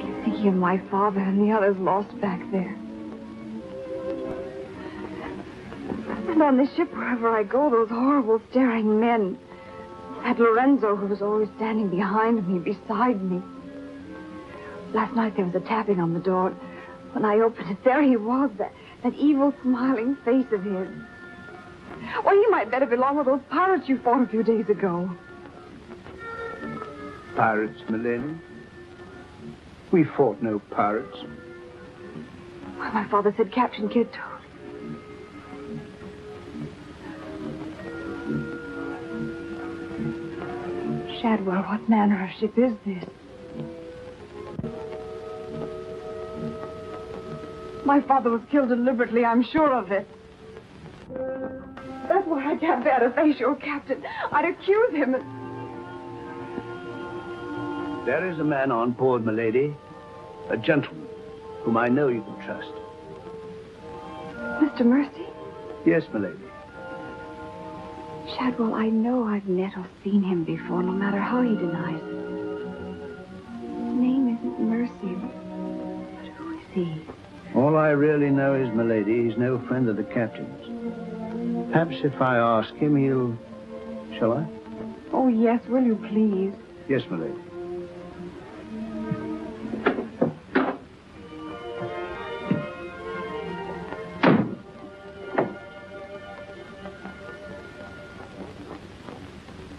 keep thinking of my father and the others lost back there. And on this ship, wherever I go, those horrible staring men. That Lorenzo who was always standing behind me, beside me. Last night there was a tapping on the door. When I opened it, there he was, that evil, smiling face of his. Well, he might better belong with those pirates you fought a few days ago. Pirates, milady? We fought no pirates. Well, my father said Captain Kidd told. Shadwell, what manner of ship is this? My father was killed deliberately, I'm sure of it. That's why I can't bear to face your captain. I'd accuse him. There is a man on board, milady. A gentleman whom I know you can trust. Mr. Mercy? Yes, milady. Shadwell, I know I've met or seen him before, no matter how he denies it. His name isn't Mercy, but who is he? All I really know is, milady, he's no friend of the captain's. Perhaps if I ask him, he'll... Shall I? Oh, yes, will you please? Yes, milady.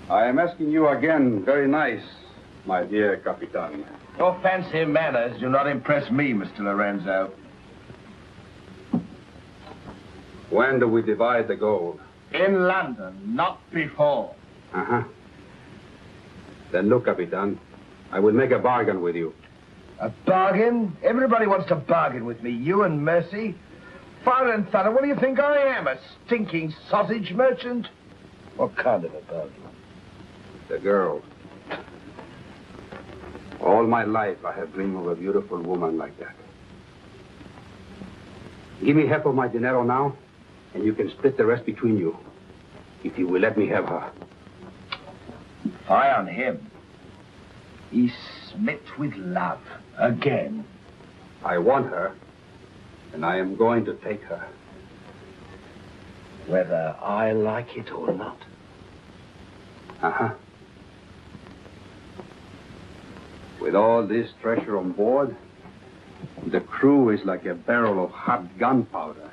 I am asking you again, very nice. My dear Capitan. Your fancy manners do not impress me, Mr. Lorenzo. When do we divide the gold? In London, not before. Uh-huh. Then look, Capitan, I will make a bargain with you. A bargain? Everybody wants to bargain with me. You and Mercy. Fire and thunder, what do you think I am? A stinking sausage merchant? What kind of a bargain? The girl. All my life I have dreamed of a beautiful woman like that. Give me half of my dinero now, and you can split the rest between you. If you will let me have her. Fie on him. He's smit with love. Again. I want her, and I am going to take her. Whether I like it or not. Uh-huh. With all this treasure on board, the crew is like a barrel of hot gunpowder.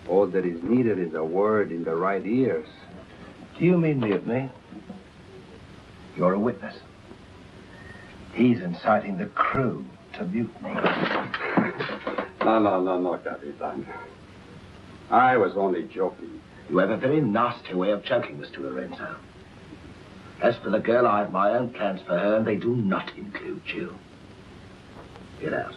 All that is needed is a word in the right ears. Do you mean mutiny? You're a witness. He's inciting the crew to mutiny. No, Capitan. I was only joking. You have a very nasty way of joking, Mr. Lorenzo. As for the girl, I have my own plans for her, and they do not include you. Get out.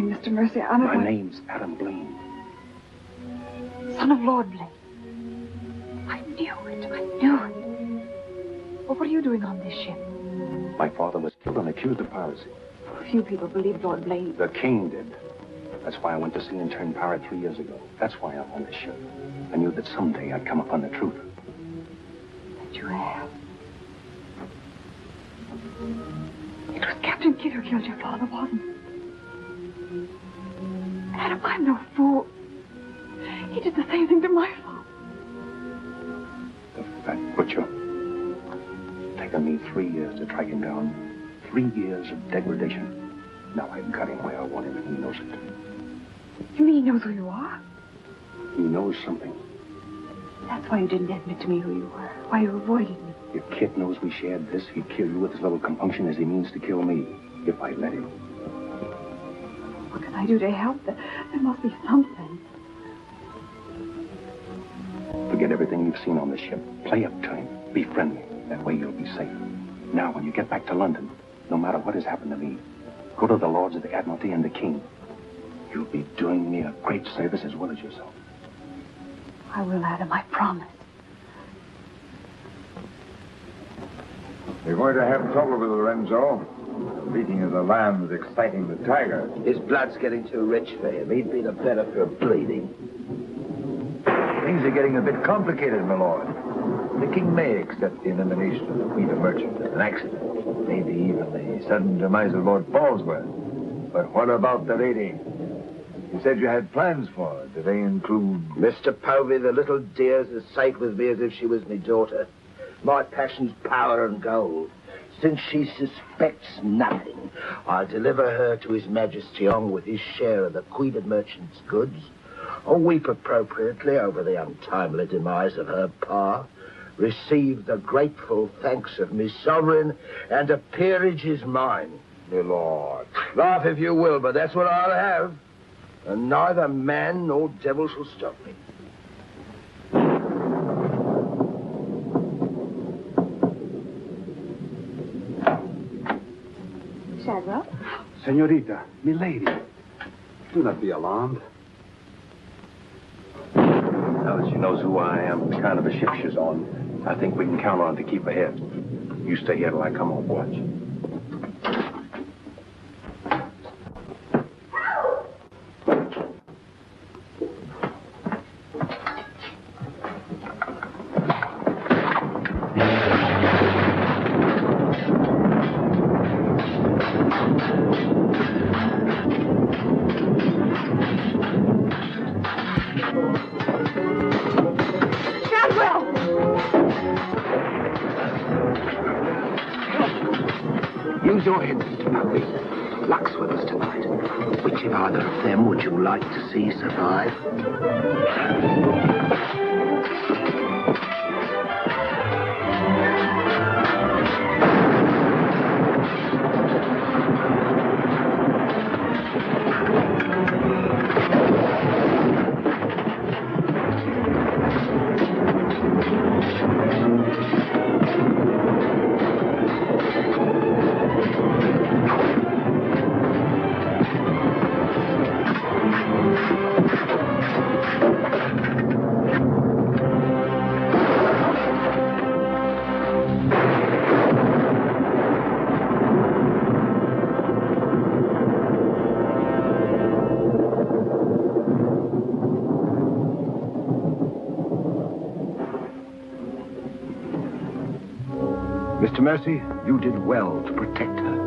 Mr. Mercy, My name's Adam Blaine. Son of Lord Blaine. I knew it. Well, what are you doing on this ship? My father was killed and accused of piracy. Few people believed Lord Blaine. The king did. That's why I went to sea and turned pirate 3 years ago. That's why I'm on this ship. I knew that someday I'd come upon the truth. And you have. It was Captain Kidd who killed your father, wasn't it? Adam, I'm no fool. He did the same thing to my father. The fat butcher. Taken me 3 years to track him down. 3 years of degradation. Now I've got him where I want him, and he knows it. You mean he knows who you are? He knows something. That's why you didn't admit to me who you were. Why you avoided me. If Kit knows we shared this, he'd kill you with as little compunction as he means to kill me. If I let him. What can I do to help? There must be something. Forget everything you've seen on the ship. Play up to him. Be friendly. That way you'll be safe. Now, when you get back to London, no matter what has happened to me, go to the Lords of the Admiralty and the King. You'll be doing me a great service as well as yourself. I will, Adam. I promise. You're going to have trouble with Lorenzo. The beating of the lamb's exciting the tiger. His blood's getting too rich for him. He'd be the better for bleeding. Things are getting a bit complicated, my lord. The king may accept the elimination of the Queen of Merchant as an accident. Maybe even the sudden demise of Lord Falsworth. But what about the lady? You said you had plans for her. Do they include... Mr. Povey, the little dear's as safe with me as if she was my daughter. My passion's power and gold. Since she suspects nothing, I'll deliver her to His Majesty on with his share of the Queen of Merchant's goods. I'll weep appropriately over the untimely demise of her pa, receive the grateful thanks of me sovereign, and a peerage is mine. My lord. Laugh if you will, but that's what I'll have. And neither man nor devil shall stop me. Shadwell. Senorita, milady, do not be alarmed. Now that she knows who I am, the kind of a ship she's on, I think we can count on to keep ahead. You stay here till I come on watch. Use your head, Mr. Buckley. Luck's with us tonight. Which of either of them would you like to see survive? Mr. Mercy, you did well to protect her.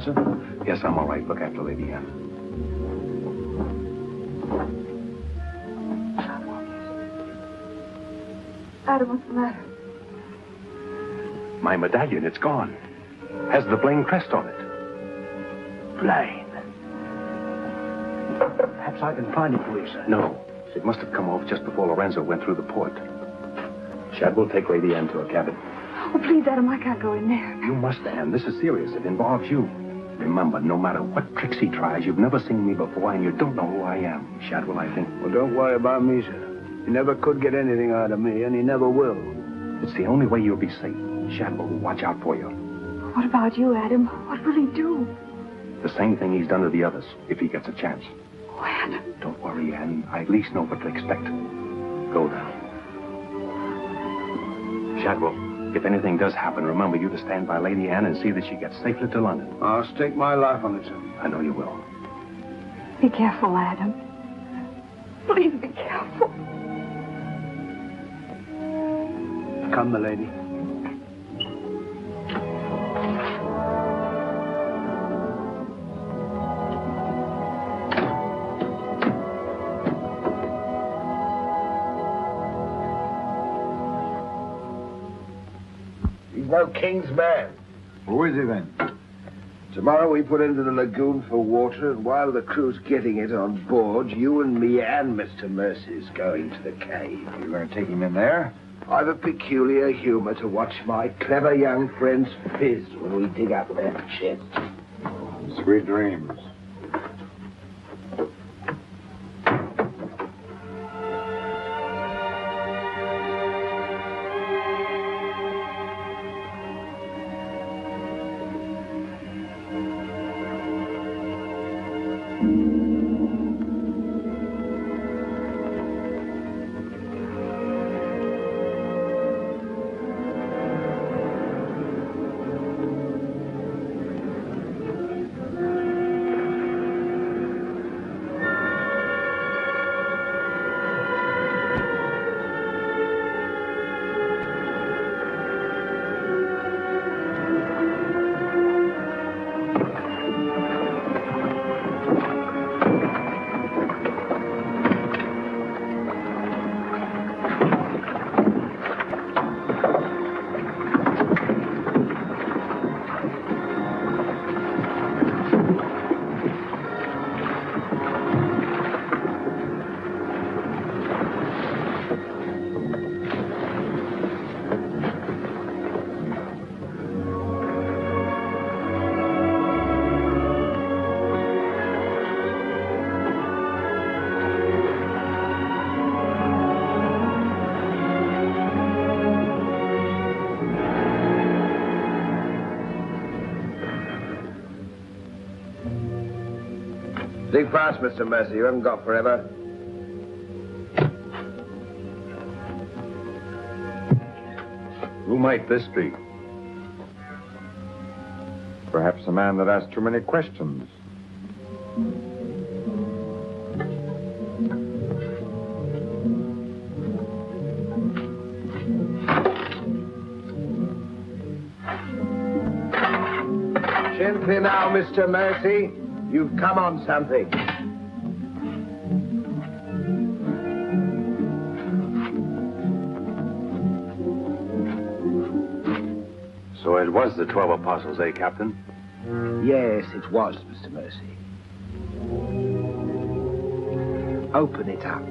Sir? Yes, I'm all right. Look after Lady Anne. Adam, what's the matter? My medallion, it's gone. Has the Blaine crest on it. Blaine. Perhaps I can find it for you, sir. No. It must have come off just before Lorenzo went through the port. Shad will take Lady Anne to her cabin. Oh, please, Adam, I can't go in there. You must, Anne. This is serious. It involves you. Remember, no matter what tricks he tries, you've never seen me before, and you don't know who I am. Shadwell, I think. Well, don't worry about me, sir. He never could get anything out of me, and he never will. It's the only way you'll be safe. Shadwell will watch out for you. What about you, Adam? What will he do? The same thing he's done to the others, if he gets a chance. Oh, Adam. Don't worry, Anne. I at least know what to expect. Go now. Shadwell, if anything does happen, remember you to stand by Lady Anne and see that she gets safely to London. I'll stake my life on it, sir. I know you will. Be careful, Adam. Please be careful. Come, milady. He's no king's man. Who is he then? Tomorrow we put into the lagoon for water, and while the crew's getting it on board, you and me and Mr. Mercy's going to the cave. You're going to take him in there? I've a peculiar humor to watch my clever young friends fizz when we dig up their chest. Sweet dreams. Think fast, Mr. Mercy. You haven't got forever. Who might this be? Perhaps a man that asks too many questions. Gently now, Mr. Mercy. You've come on something. So it was the 12 apostles, eh, Captain? Yes, it was, Mr. Mercy. Open it up.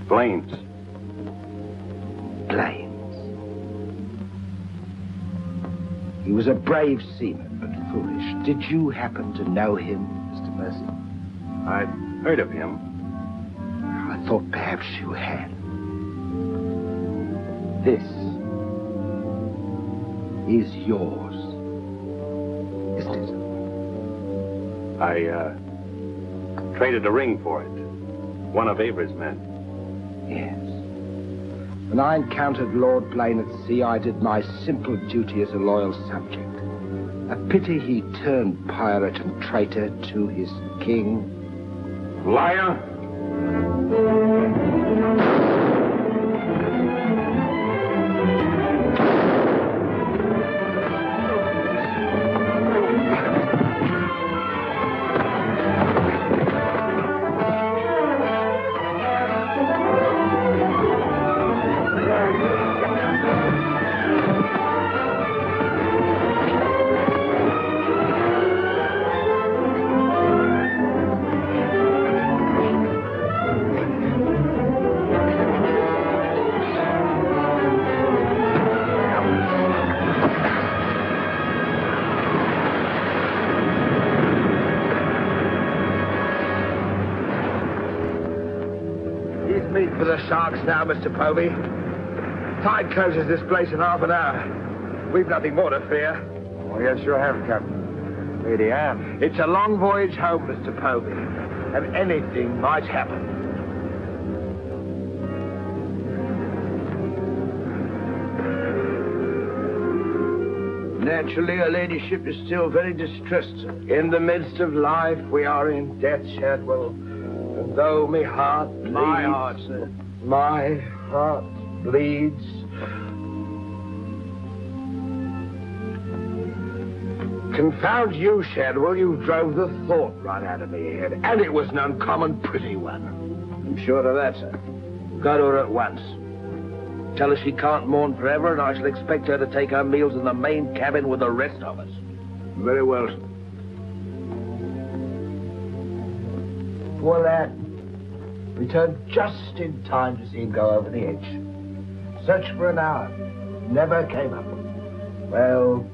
Blames. He was a brave seaman, but foolish. Did you happen to know him, Mr. Mercy? I'd heard of him. I thought perhaps you had. This is yours, isn't it? I traded a ring for it. One of Avery's men. Yes. When I encountered Lord Blaine at sea, I did my simple duty as a loyal subject. A pity he turned pirate and traitor to his king. Liar! For the sharks now, Mr. Povey. Tide closes this place in half an hour. We've nothing more to fear. Oh, yes, you have, Captain. Lady Anne. It's a long voyage home, Mr. Povey, and anything might happen. Naturally, her ladyship is still very distressed, sir. In the midst of life, we are in death, Shadwell. And though my heart bleeds... My heart, sir. My heart bleeds. Confound you, Shadwell. You drove the thought right out of me head. And it was an uncommon pretty one. I'm sure of that, sir. Go to her at once. Tell her she can't mourn forever, and I shall expect her to take her meals in the main cabin with the rest of us. Very well, sir. Poor lad. Returned just in time to see him go over the edge. Searched for an hour. Never came up. Well,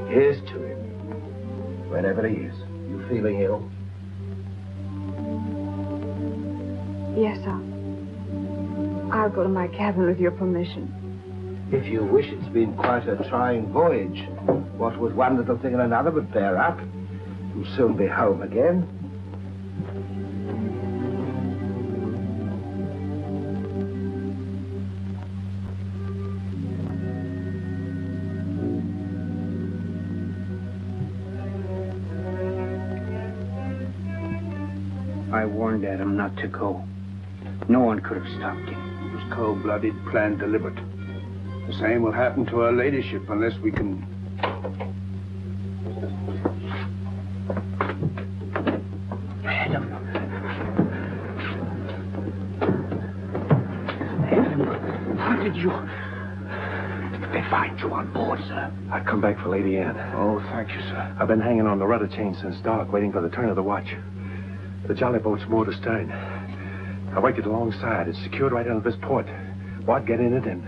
here's to him. Wherever he is. You feeling ill? Yes, I'll go to my cabin with your permission. If you wish, it's been quite a trying voyage. What with one little thing and another but bear up. You'll soon be home again. I warned Adam not to go. No one could have stopped him. It was cold-blooded, planned, deliberate. The same will happen to her ladyship unless we can... Adam, how did you... They find you on board, sir? I've come back for Lady Anne. Oh, thank you, sir. I've been hanging on the rudder chain since dark, waiting for the turn of the watch. The jolly boat's moored astern. I worked it alongside. It's secured right out of this port. Bart, get in it and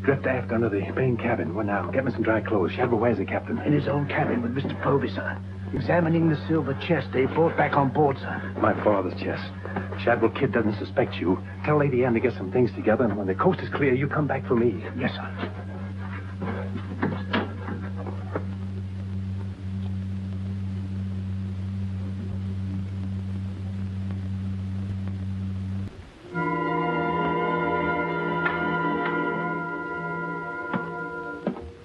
drift aft under the main cabin. Well, now, get me some dry clothes. Shadwell, where's the captain? In his own cabin with Mr. Povey, sir. Examining the silver chest they brought back on board, sir. My father's chest. Shadwell Kid doesn't suspect you. Tell Lady Anne to get some things together, and when the coast is clear, you come back for me. Yes, sir.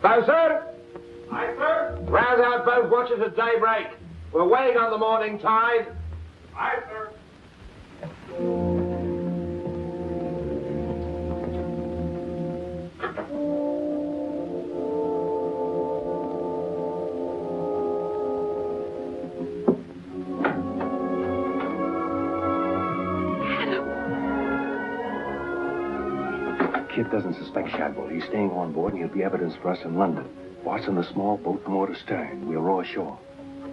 So, sir? Aye, sir? Rouse out both watches at daybreak. We're waiting on the morning tide. Aye, sir. Kid doesn't suspect Shadwell. He's staying on board, and he'll be evidence for us in London. Bart's in the small boat from Moore to stern. We'll row ashore.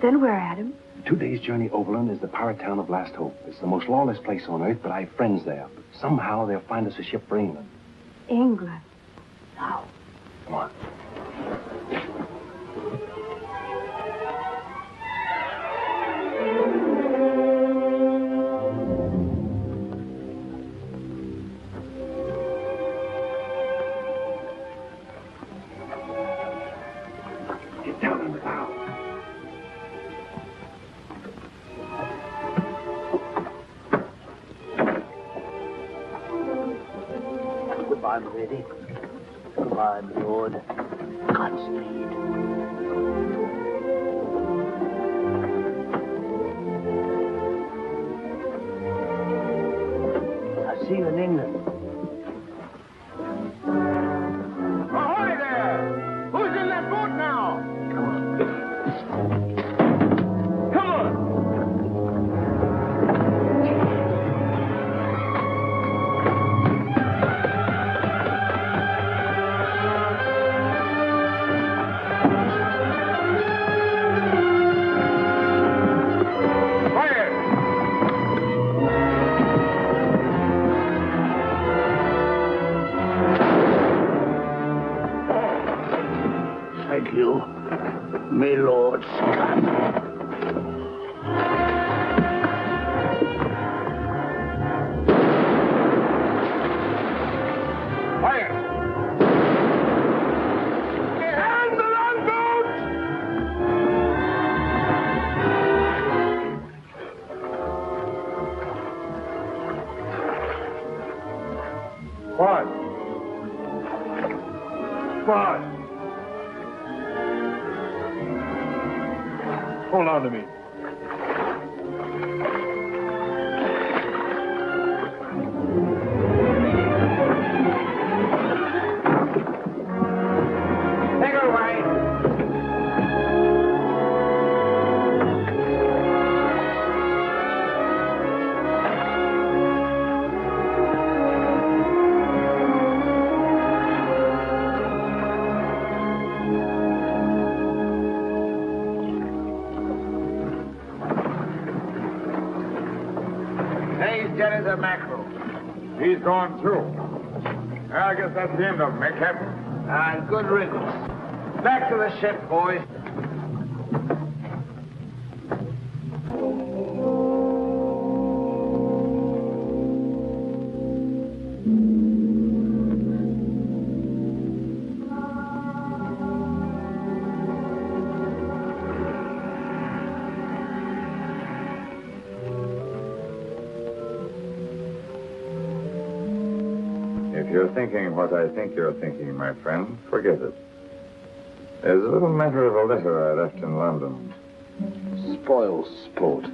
Then where, Adam? 2 days' journey overland is the pirate town of Last Hope. It's the most lawless place on earth, but I have friends there. But somehow they'll find us a ship for England. England. Now. Come on. Goodbye, milady. Goodbye, my lord. Godspeed. I'll see you in England. Ahoy there! Who's in that boat now? Come on. Come on! Thank you, my lord Scott. Bart. Bart. Hold on to me. Take her away. He's dead as a mackerel. He's gone too. I guess that's the end of him, eh, Captain? Good riddance. Back to the ship, boys. If you're thinking what I think you're thinking, my friend, forget it. There's a little matter of a letter I left in London. Spoil sport.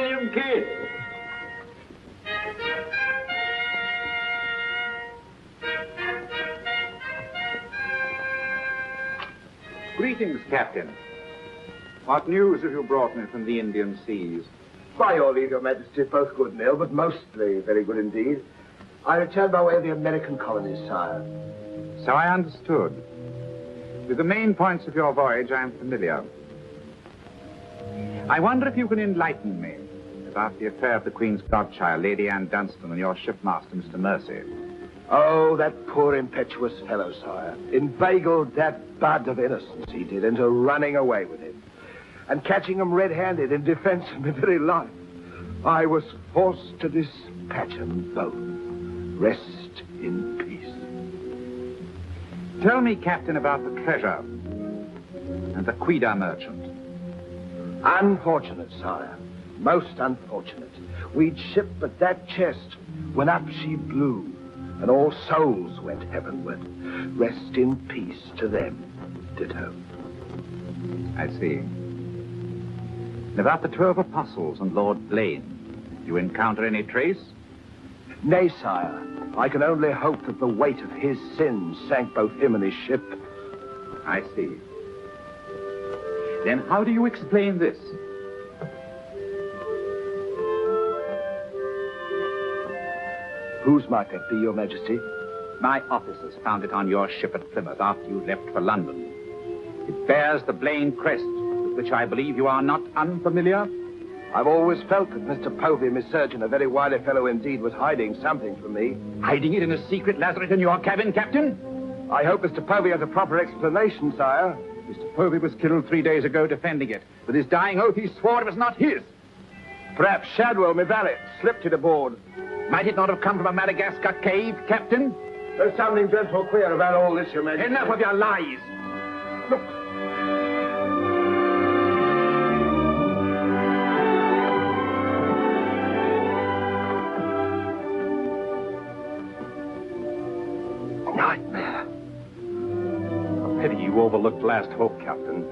William Kidd. Greetings, Captain. What news have you brought me from the Indian seas? By your leave, Your Majesty, both good meal, but mostly very good indeed. I returned by way of the American colonies, sire. So I understood. With the main points of your voyage, I am familiar. I wonder if you can enlighten me about the affair of the Queen's godchild, Lady Anne Dunstan, and your shipmaster, Mr. Mercy. Oh, that poor impetuous fellow, sire. Inveigled that bud of innocence, he did, into running away with him. And catching him red-handed in defense of my very life. I was forced to dispatch them both. Rest in peace. Tell me, Captain, about the treasure and the Quida merchant. Unfortunate, sire. Most unfortunate. We'd shipped but that chest when up she blew, and all souls went heavenward. Rest in peace to them. Ditto. I see. And about the 12 apostles and Lord Blaine, did you encounter any trace? Nay, sire. I can only hope that the weight of his sins sank both him and his ship. I see. Then how do you explain this? Whose might that be, Your Majesty? My officers found it on your ship at Plymouth after you left for London. It bears the Blaine crest, with which I believe you are not unfamiliar. I've always felt that Mr. Povey, Miss Surgeon, a very wily fellow indeed, was hiding something from me. Hiding it in a secret lazaret in your cabin, Captain? I hope Mr. Povey has a proper explanation, sire. Mr. Povey was killed 3 days ago defending it. With his dying oath, he swore it was not his. Perhaps Shadwell, my valet, slipped it aboard. Might it not have come from a Madagascar cave, Captain? There's something dreadful queer about all this, Your Majesty. Enough of your lies. Look. Nightmare. Pity you overlooked last hope, Captain.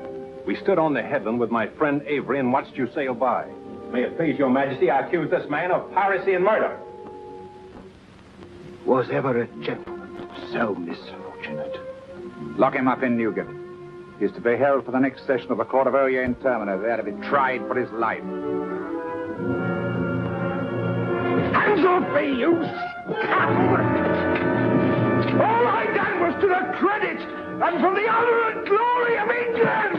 We stood on the headland with my friend Avery and watched you sail by. May it please Your Majesty, I accuse this man of piracy and murder. Was ever a gentleman so misfortunate? Lock him up in Newgate. He is to be held for the next session of the Court of Oyer in Termina, there to be tried for his life. Hands off me, you scoundrel! All I done was to the credit and for the honor and glory of England!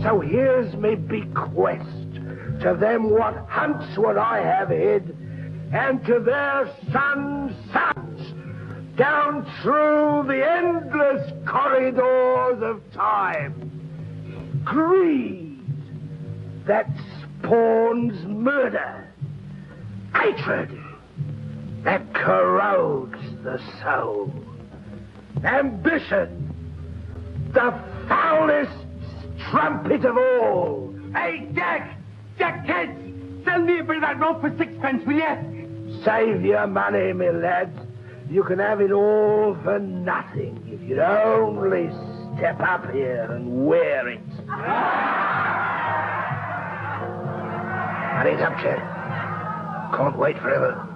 So here's me bequest to them what hunts what I have hid, and to their sons' sons, down through the endless corridors of time. Greed that spawns murder. Hatred that corrodes the soul. Ambition, the foulest trumpet of all. Hey, Jack! Jack Kent! Sell me a bit of that rope for 6pence, will you? Save your money, my lad. You can have it all for nothing if you'd only step up here and wear it. Hurry it up, Chet. Can't wait forever.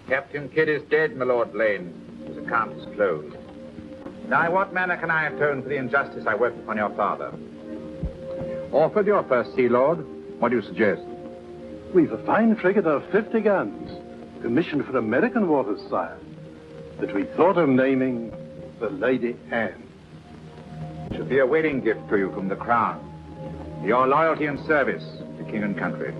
Captain Kidd is dead, my Lord Blaine. His account is closed. Now, in what manner can I atone for the injustice I worked upon your father? Orford, your first Sea Lord, what do you suggest? We've a fine frigate of 50 guns, commissioned for American waters, sire, that we thought of naming the Lady Anne. It should be a wedding gift to you from the Crown. Your loyalty and service to king and country.